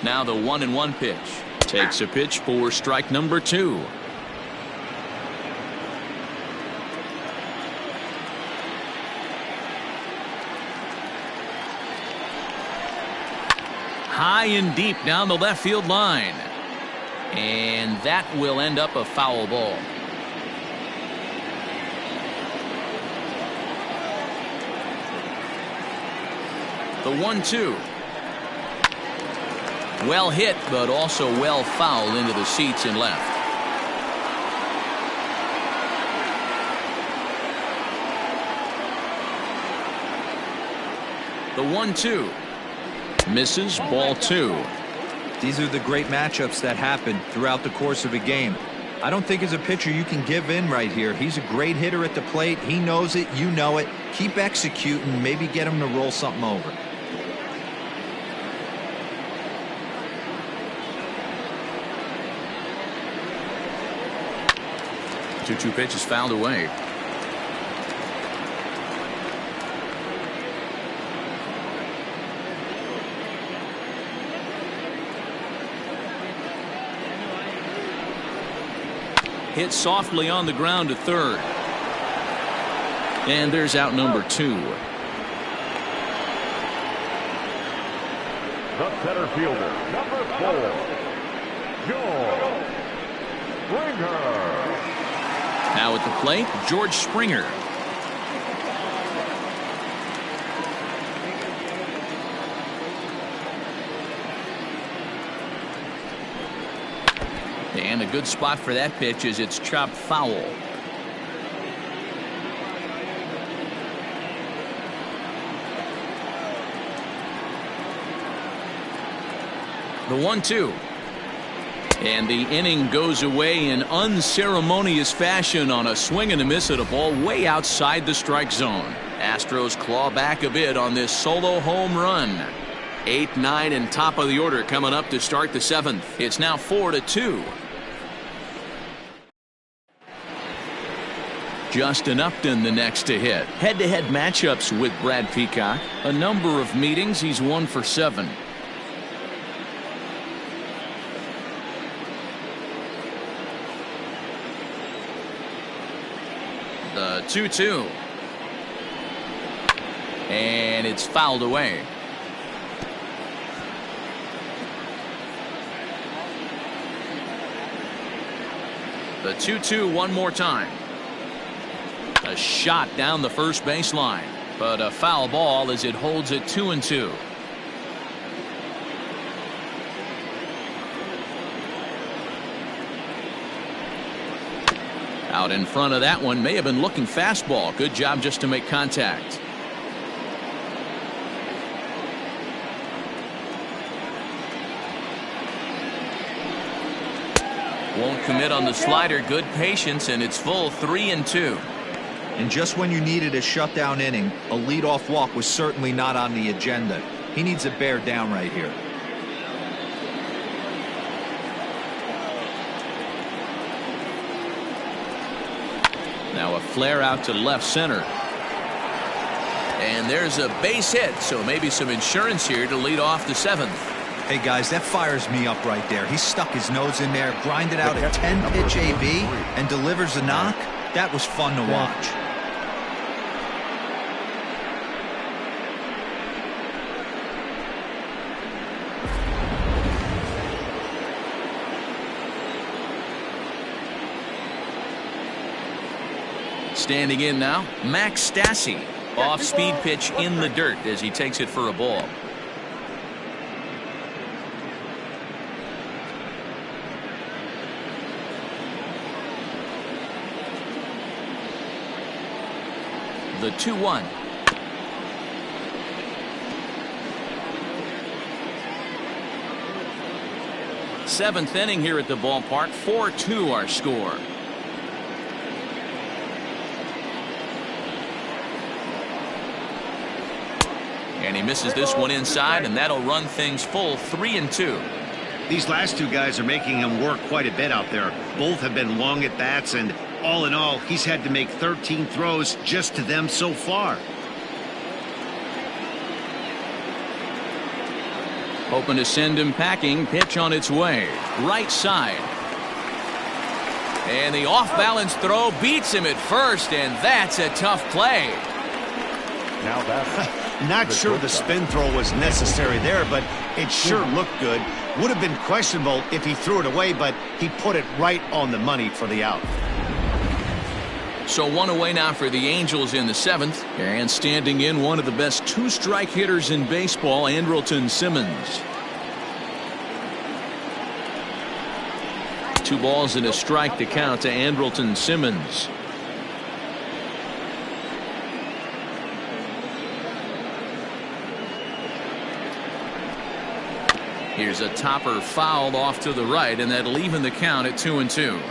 Now the 1-1 pitch. Takes a pitch for strike number 2. High and deep down the left field line. And that will end up a foul ball. The 1-2. Well hit, but also well fouled into the seats and left. The 1-2. Misses, ball 2. These are the great matchups that happen throughout the course of a game. I don't think as a pitcher you can give in right here. He's a great hitter at the plate. He knows it. You know it. Keep executing. Maybe get him to roll something over. 2-2 pitch is fouled away. Hit softly on the ground to third. And there's out number 2. The center fielder, number 4, George Springer. Now at the plate, George Springer. a good spot for that pitch as it's chopped foul. The 1-2. And the inning goes away in unceremonious fashion on a swing and a miss at a ball way outside the strike zone. Astros claw back a bit on this solo home run. 8, 9, and top of the order coming up to start the 7th. It's now 4-2. Justin Upton the next to hit. Head-to-head matchups with Brad Peacock. A number of meetings. He's 1 for 7. The 2-2. And it's fouled away. The 2-2 one more time. A shot down the first baseline, but a foul ball as it holds it 2-2. Out in front of that one, may have been looking fastball. Good job just to make contact. Won't commit on the slider. Good patience, and it's full 3-2. And just when you needed a shutdown inning, a leadoff walk was certainly not on the agenda. He needs to bear down right here. Now a flare out to left center. And there's a base hit, so maybe some insurance here to lead off the 7th. Hey guys, that fires me up right there. He stuck his nose in there, grinded out a 10-pitch AB, and delivers a knock. That was fun to watch. Standing in now, Max Stassi. Off-speed pitch in the dirt as he takes it for a ball. The 2-1. Seventh inning here at the ballpark. 4-2 our score. And he misses this one inside, and that'll run things full 3-2. These last two guys are making him work quite a bit out there. Both have been long at bats, and all in all, he's had to make 13 throws just to them so far. Hoping to send him packing. Pitch on its way. Right side. And the off-balance throw beats him at first, and that's a tough play. Now that's Not sure the spin throw was necessary there, but it sure looked good. Would have been questionable if he threw it away, but he put it right on the money for the out. So one away now for the Angels in the 7th. And standing in, one of the best two-strike hitters in baseball, Andrelton Simmons. 2 balls and a strike to count to Andrelton Simmons. Here's a topper fouled off to the right, and that'll even the count at 2-2.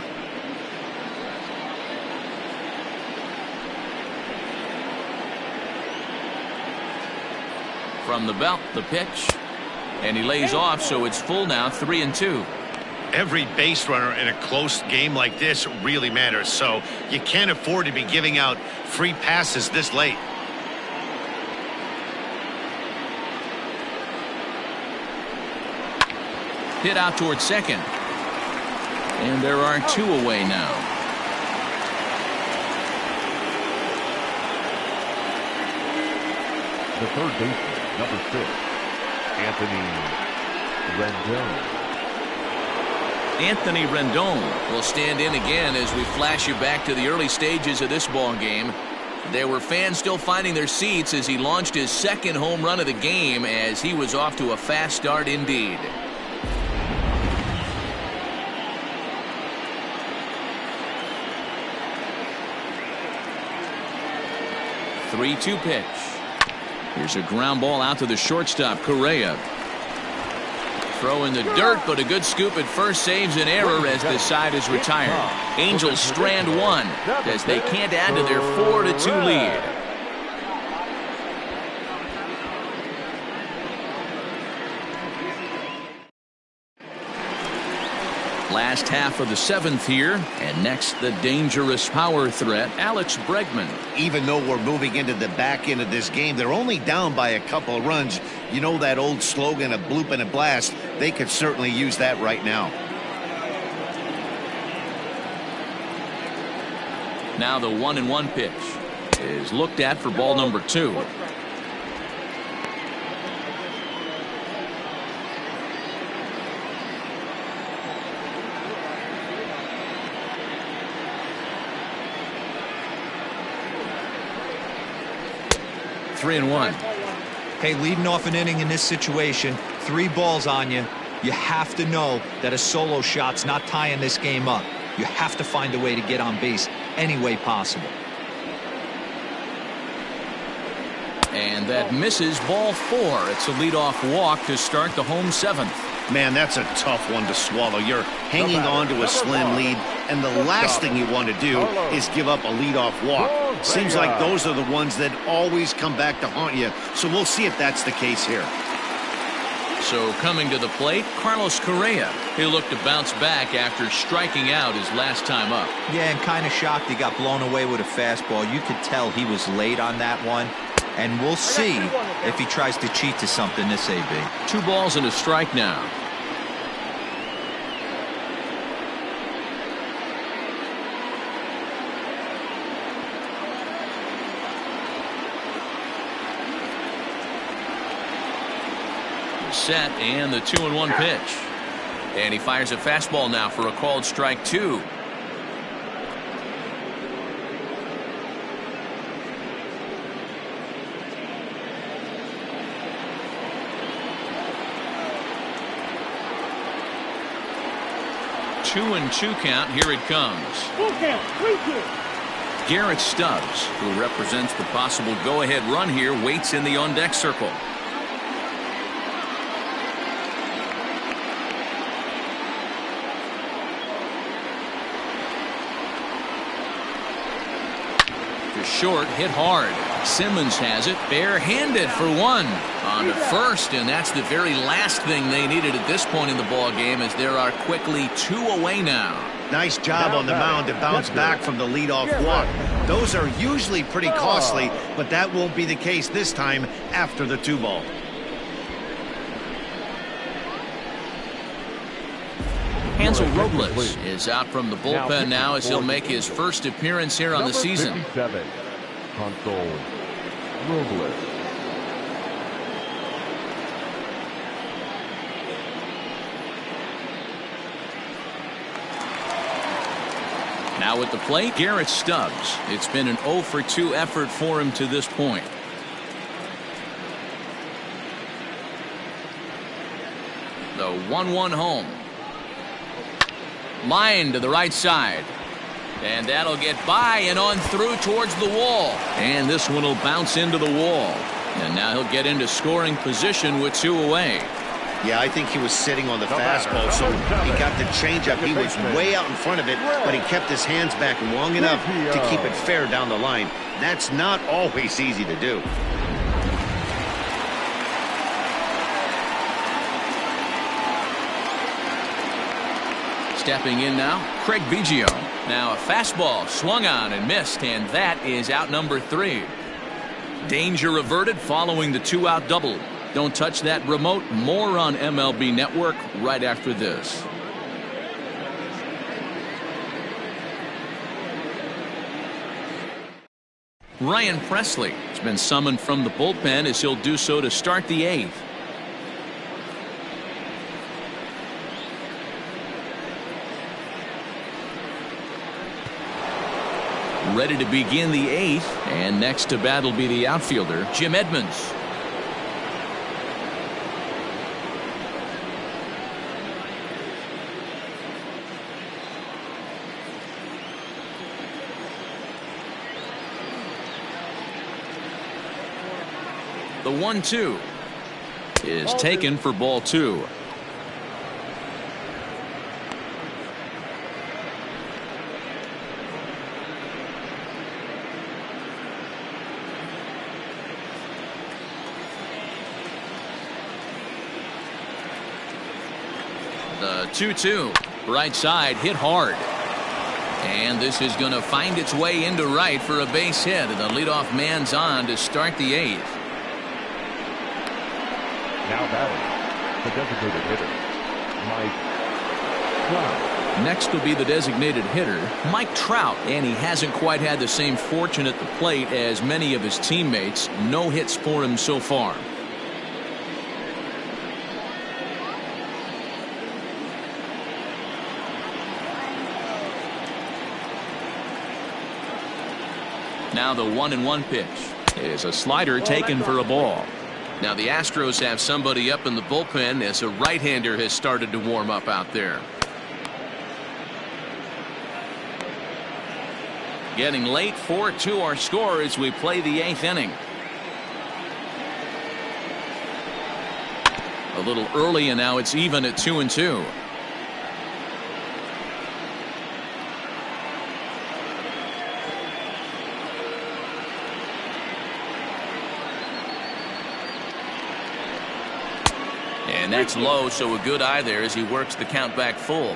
From the belt, the pitch, and he lays off, so it's full now, 3-2. Every base runner in a close game like this really matters, so you can't afford to be giving out free passes this late. Hit out towards second. And there are 2 away now. the third baseman, number 6, Anthony Rendon. Anthony Rendon will stand in again as we flash you back to the early stages of this ball game. There were fans still finding their seats as he launched his second home run of the game, as he was off to a fast start indeed. 3-2 pitch. Here's a ground ball out to the shortstop, Correa. Throw in the dirt, but a good scoop at first saves an error as the side is retired. Angels strand one as they can't add to their 4-2 lead. Last half of the 7th here, and next the dangerous power threat, Alex Bregman. Even though we're moving into the back end of this game, they're only down by a couple of runs. You know that old slogan, a bloop and a blast? They could certainly use that right now. Now the 1-1 pitch is looked at for ball number 2. Three and one. Hey, leading off an inning in this situation, 3 balls on you. You have to know that a solo shot's not tying this game up. You have to find a way to get on base any way possible. And that misses ball 4. It's a leadoff walk to start the home 7th. Man, that's a tough one to swallow. You're hanging on to a slim lead, and the last thing you want to do is give up a leadoff walk. Seems like those are the ones that always come back to haunt you, so we'll see if that's the case here. So coming to the plate, Carlos Correa. He'll look to bounce back after striking out his last time up. Yeah, and kind of shocked he got blown away with a fastball. You could tell he was late on that one. And we'll see if he tries to cheat to something this AB. 2 balls and a strike now. Set and the 2-1 pitch. And he fires a fastball now for a called strike 2. Two and 2 count. Here it comes. Full count, 3-2. Garrett Stubbs, who represents the possible go-ahead run here, waits in the on-deck circle. To short, hit hard. Simmons has it, barehanded for 1 on to first, and that's the very last thing they needed at this point in the ball game, as there are quickly 2 away now. Nice job on the mound to bounce back from the leadoff walk. Those are usually pretty costly, but that won't be the case this time after the 2 ball. Hansel Robles is out from the bullpen now as he'll make his first appearance here on the season. 57, Hansel Robles. Now at the plate, Garrett Stubbs. It's been an 0 for 2 effort for him to this point. The 1-1 home. Line to the right side. And that'll get by and on through towards the wall. And this one will bounce into the wall. And now he'll get into scoring position with 2 away. Yeah, I think he was sitting on the fastball, so he got the changeup. He was way out in front of it, but he kept his hands back long enough to keep it fair down the line. That's not always easy to do. Stepping in now, Craig Biggio. Now a fastball swung on and missed, and that is out number 3. Danger averted following the 2-out double. Don't touch that remote. More on MLB Network right after this. Ryan Presley has been summoned from the bullpen as he'll do so to start the 8th. Ready to begin the 8th, and next to bat will be the outfielder, Jim Edmonds. The 1-2 is taken for ball 2. The 2-2 right side hit hard. And this is going to find its way into right for a base hit. And the leadoff man's on to start the 8th. Now batting, the designated hitter, Mike Trout. Next will be the designated hitter, Mike Trout. And he hasn't quite had the same fortune at the plate as many of his teammates. No hits for him so far. Now the 1-1 pitch is a slider taken for a ball. Now the Astros have somebody up in the bullpen as a right-hander has started to warm up out there. Getting late, 4-2 our score as we play the 8th inning. A little early and now it's even at 2-2. And that's low, so a good eye there as he works the count back full.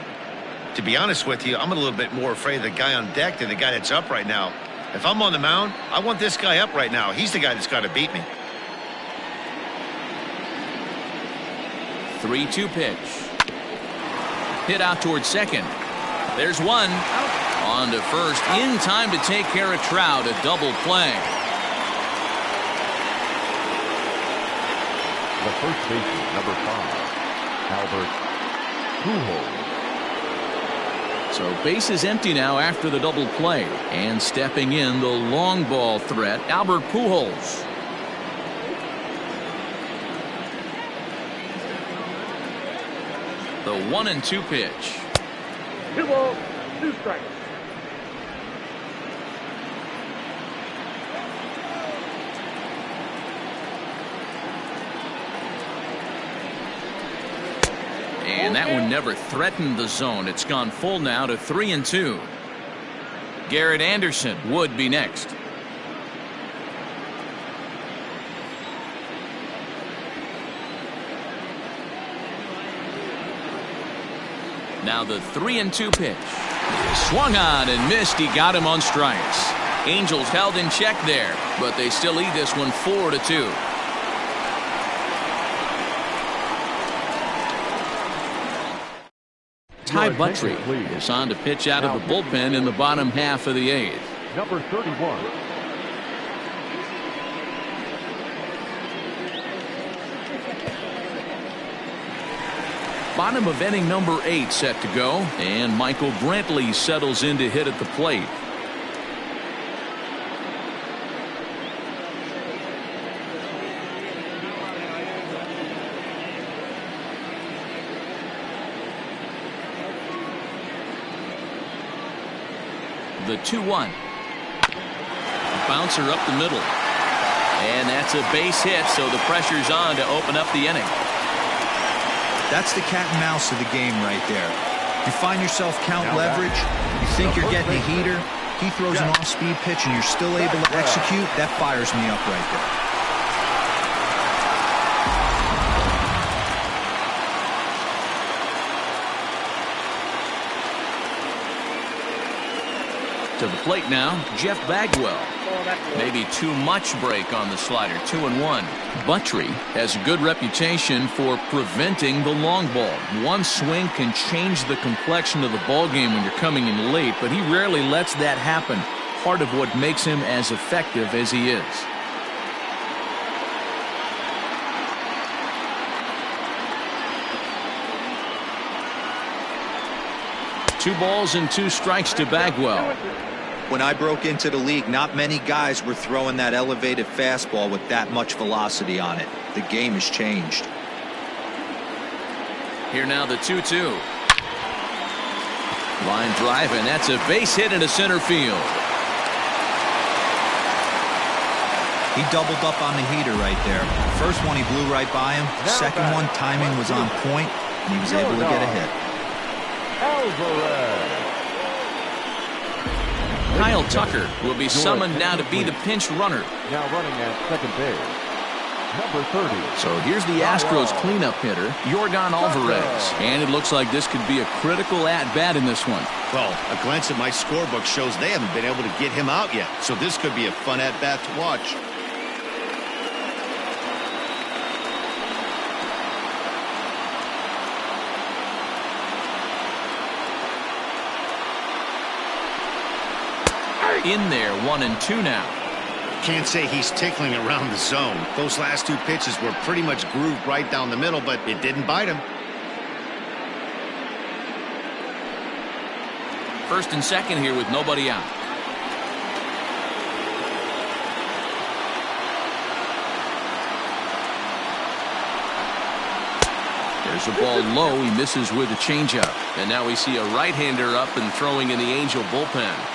To be honest with you, I'm a little bit more afraid of the guy on deck than the guy that's up right now. If I'm on the mound, I want this guy up right now. He's the guy that's got to beat me. 3-2 pitch. Hit out towards second. There's one. On to first in time to take care of Trout. A double play. The first baseman, number 5, Albert Pujols. So base is empty now after the double play. And stepping in the long ball threat, Albert Pujols. The 1-2 pitch. 2 balls, 2 strikes. And that one never threatened the zone. It's gone full now to 3-2. Garrett Anderson would be next. Now the 3-2 pitch. Swung on and missed. He got him on strikes. Angels held in check there, but they still lead this one 4-2. Ty Buttrey is on to pitch out of the bullpen in the bottom half of the 8th. Number 31. Bottom of inning number 8 set to go, and Michael Brantley settles in to hit at the plate. The 2-1. Bouncer up the middle. And that's a base hit, so the pressure's on to open up the inning. That's the cat and mouse of the game right there. You find yourself count leverage, you think you're getting a heater, he throws an off-speed pitch and you're still able to execute, that fires me up right there. To the plate now, Jeff Bagwell. Maybe too much break on the slider. 2-1. Buttrey has a good reputation for preventing the long ball. One swing can change the complexion of the ball game when you're coming in late, but he rarely lets that happen. Part of what makes him as effective as he is. Two balls and 2 strikes to Bagwell. When I broke into the league, not many guys were throwing that elevated fastball with that much velocity on it. The game has changed. Here now the 2-2. Line drive, and that's a base hit into center field. He doubled up on the heater right there. First one he blew right by him. Second one, timing was on point, and he was able to get a hit. Kyle Tucker will be summoned now to be the pinch runner. Now running at second base, number 30. So here's the Astros cleanup hitter, Yordan Alvarez. And it looks like this could be a critical at-bat in this one. Well, a glance at my scorebook shows they haven't been able to get him out yet. So this could be a fun at-bat to watch. In there, 1-2 now. Can't say he's tickling around the zone. Those last two pitches were pretty much grooved right down the middle, but it didn't bite him. First and second here with nobody out. There's a ball low. He misses with a changeup. And now we see a right-hander up and throwing in the Angel bullpen.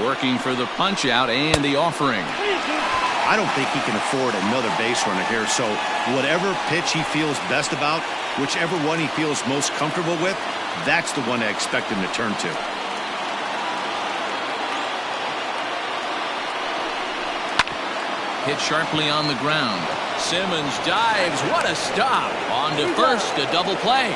Working for the punch out and the offering. I don't think he can afford another base runner here, so whatever pitch he feels best about, whichever one he feels most comfortable with, that's the one I expect him to turn to. Hit sharply on the ground. Simmons dives. What a stop. On to first, a double play.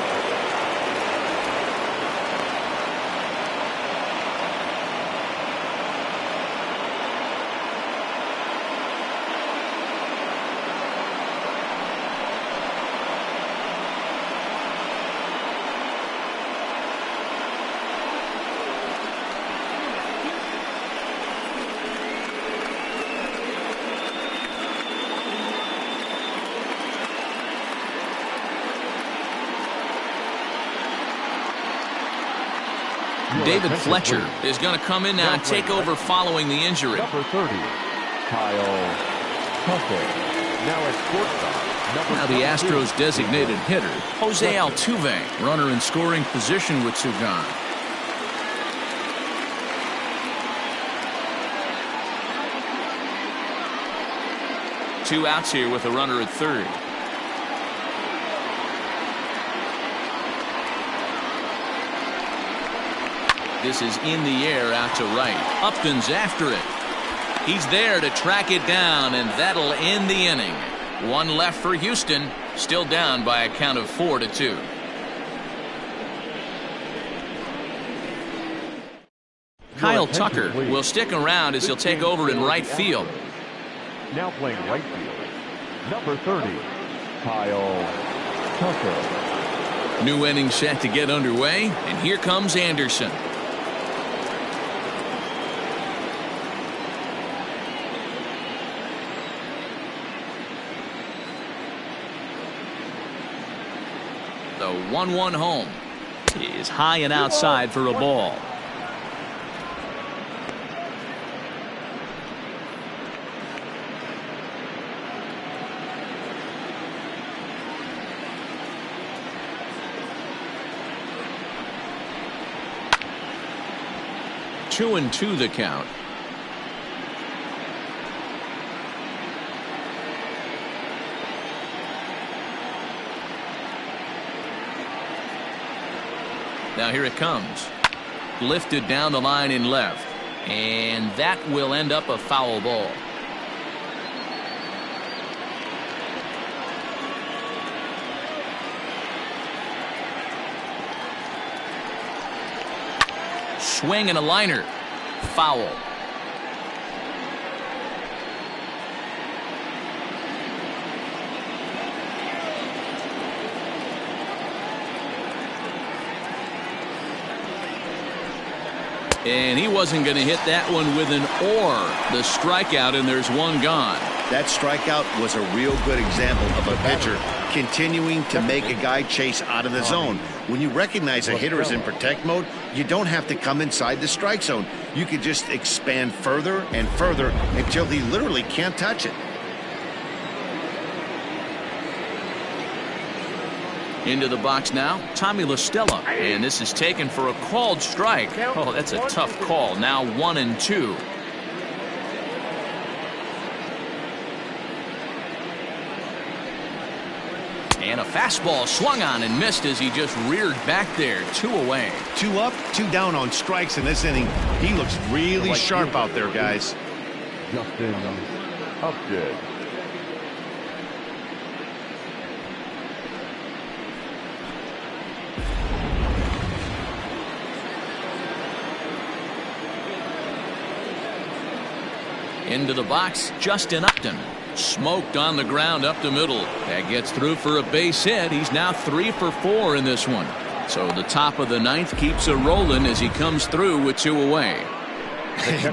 David Fletcher is going to come in now and take over following the injury. Number 30, Kyle Tucker. Now at shortstop. Now the Astros designated hitter, Jose Altuve, runner in scoring position with two gone. Two outs here with a runner at third. This is in the air out to right. Upton's after it. He's there to track it down, and that'll end the inning. One left for Houston, still down by a count of 4-2. Kyle Tucker will stick around as he'll take over in right field. Now playing right field, number 30, Kyle Tucker. New inning set to get underway, and here comes Anderson. The 1-1 home is high and outside for a ball. Two and two the count. Now here it comes. Lifted down the line in left. And that will end up a foul ball. Swing and a liner. Foul. And he wasn't going to hit that one with an or. The strikeout, and there's one gone. That strikeout was a real good example of a pitcher continuing to make a guy chase out of the zone. When you recognize a hitter is in protect mode, you don't have to come inside the strike zone. You can just expand further and further until he literally can't touch it. Into the box now, Tommy La Stella, and this is taken for a called strike. Oh, that's a tough call. Now 1-2. And a fastball swung on and missed as he just reared back there. 2 away. 2 up, 2 down on strikes in this inning. He looks really sharp out there, guys. Justin Upton. Into the box, Justin Upton. Smoked on the ground up the middle. That gets through for a base hit. He's now 3 for 4 in this one. So the top of the 9th keeps it rolling as he comes through with 2 away.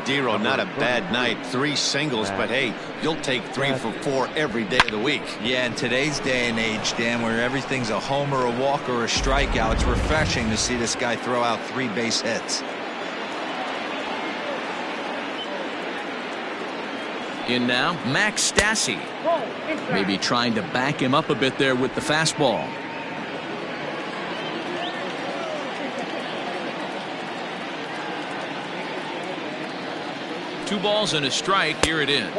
Dero, not a bad night. 3 singles, but hey, you'll take 3 for 4 every day of the week. Yeah, in today's day and age, Dan, where everything's a homer, a walk, or a strikeout, it's refreshing to see this guy throw out 3 base hits. In now, Max Stassi. Maybe trying to back him up a bit there with the fastball. Two balls and a strike. Here it is.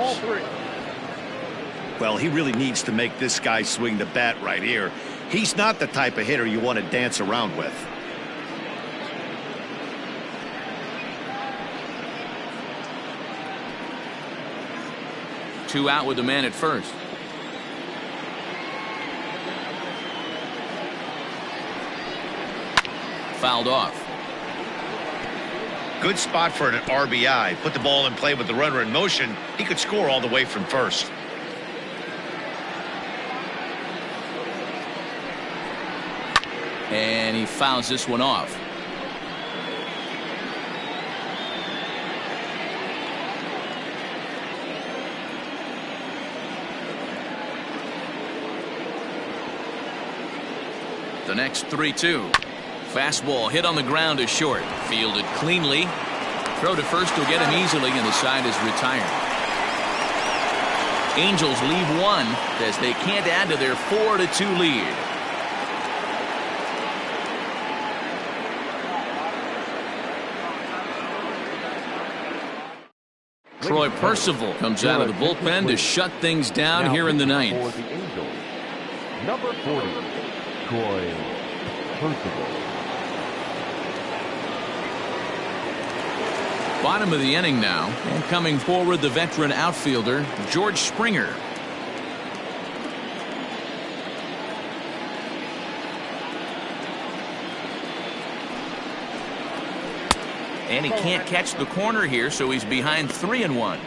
Well, he really needs to make this guy swing the bat right here. He's not the type of hitter you want to dance around with. Two out with the man at first. Fouled off. Good spot for an RBI. Put the ball in play with the runner in motion. He could score all the way from first. And he fouls this one off. The next 3-2. Fastball hit on the ground is short. Fielded cleanly. Throw to first will get him easily, and the side is retired. Angels leave 1 as they can't add to their 4-2 lead. Troy Percival comes out of the bullpen to shut things down here in the 9th. For the Angels, number 40, Troy Percival. Bottom of the inning now, and coming forward the veteran outfielder George Springer. And he can't catch the corner here, so he's behind 3-1.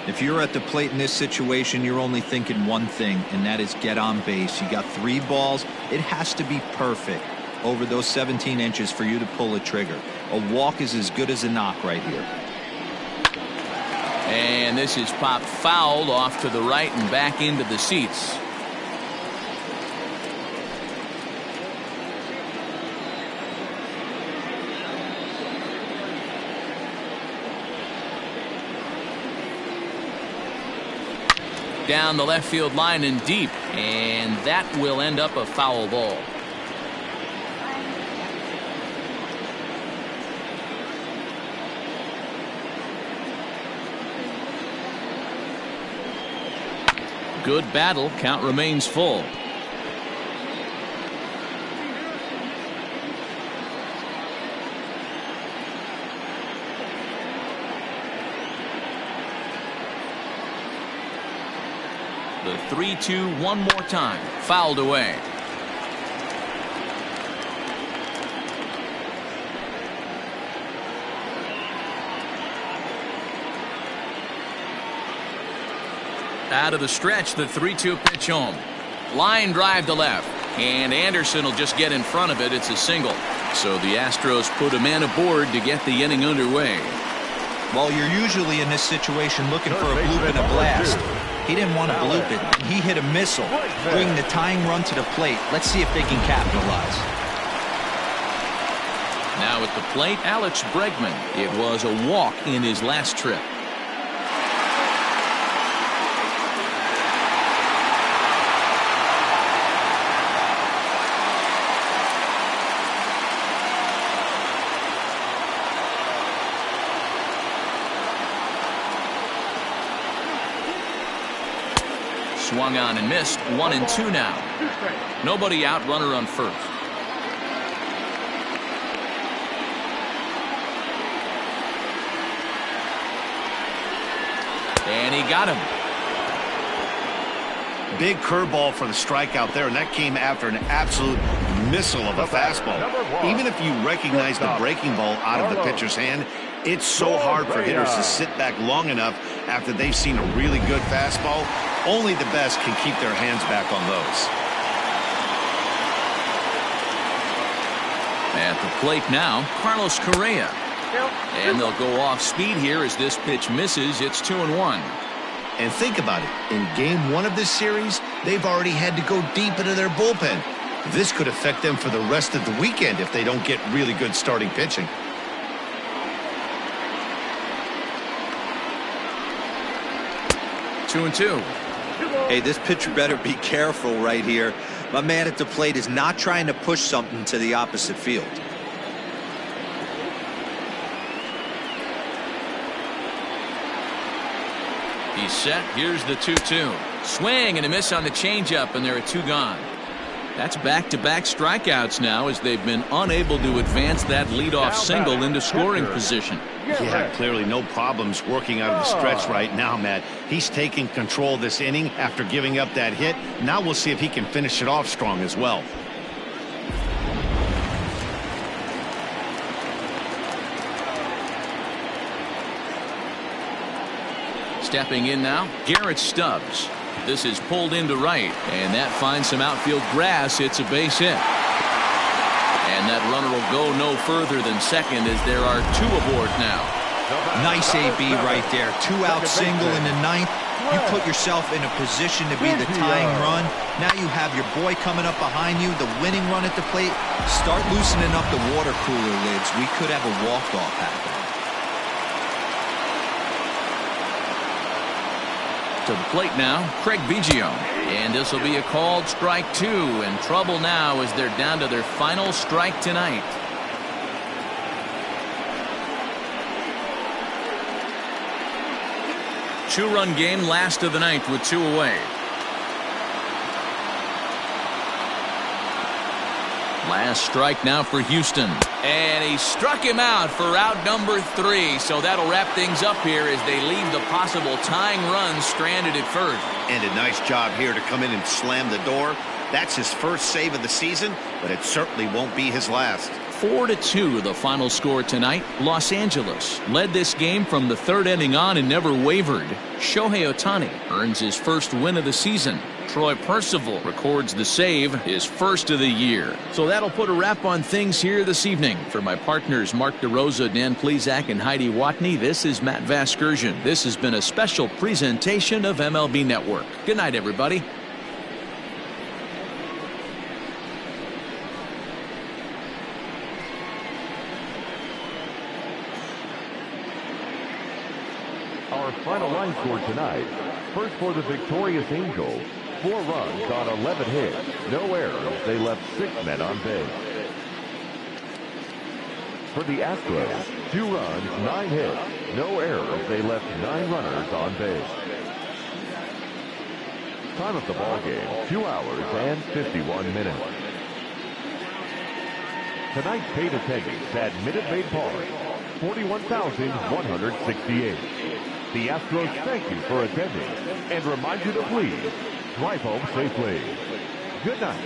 If you're at the plate in this situation, you're only thinking one thing, and that is get on base. You got 3 balls. It has to be perfect over those 17 inches for you to pull a trigger. A walk is as good as a knock right here. And this is popped fouled off to the right and back into the seats. Down the left field line and deep, and that will end up a foul ball. Good battle. Count remains full. The 3-2 one more time. Fouled away. Out of the stretch, the 3-2 pitch home. Line drive to left. And Anderson will just get in front of it. It's a single. So the Astros put a man aboard to get the inning underway. Well, you're usually in this situation looking for a bloop and a blast. He didn't want to bloop it. He hit a missile, bring the tying run to the plate. Let's see if they can capitalize. Now at the plate, Alex Bregman. It was a walk in his last trip. Swung on and missed. 1-2 now. Nobody out, runner on first. And he got him. Big curveball for the strikeout there, and that came after an absolute missile of a fastball. Even if you recognize the breaking ball out of the pitcher's hand, it's so hard for hitters to sit back long enough after they've seen a really good fastball. Only the best can keep their hands back on those. At the plate now, Carlos Correa. And they'll go off speed here as this pitch misses. It's 2-1. And think about it. In game 1 of this series, they've already had to go deep into their bullpen. This could affect them for the rest of the weekend if they don't get really good starting pitching. Two and two. Hey, this pitcher better be careful right here. My man at the plate is not trying to push something to the opposite field. He's set. Here's the 2-2. Swing and a miss on the changeup, and there are 2 gone. That's back-to-back strikeouts now as they've been unable to advance that leadoff single into scoring position. Yeah, clearly no problems working out of the stretch right now, Matt. He's taking control of this inning after giving up that hit. Now we'll see if he can finish it off strong as well. Stepping in now, Garrett Stubbs. This is pulled into right, and that finds some outfield grass. It's a base hit. And that runner will go no further than second as there are 2 aboard now. Nice AB right there. 2-out single in the 9th. You put yourself in a position to be the tying run. Now you have your boy coming up behind you, the winning run at the plate. Start loosening up the water cooler lids. We could have a walk-off happen. To the plate now, Craig Biggio. And this will be a called strike 2. And trouble now as they're down to their final strike tonight. Two-run game, last of the 9th with 2 away. Last strike now for Houston. And he struck him out for out number 3. So that'll wrap things up here as they leave the possible tying run stranded at first. And a nice job here to come in and slam the door. That's his first save of the season, but it certainly won't be his last. 4-2 the final score tonight. Los Angeles led this game from the 3rd inning on and never wavered. Shohei Ohtani earns his first win of the season. Troy Percival records the save, his first of the year. So that'll put a wrap on things here this evening. For my partners Mark DeRosa, Dan Plesac, and Heidi Watney, this is Matt Vasgersian. This has been a special presentation of MLB Network. Good night, everybody. Our final line score tonight. First for the victorious Angels. 4 runs on 11 hits. No errors. They left 6 men on base. For the Astros, 2 runs, 9 hits. No errors. They left 9 runners on base. Time of the ball game, 2 hours and 51 minutes. Tonight's paid attendance at Minute Maid Park, 41,168. The Astros thank you for attending and remind you to please drive home safely. Good night.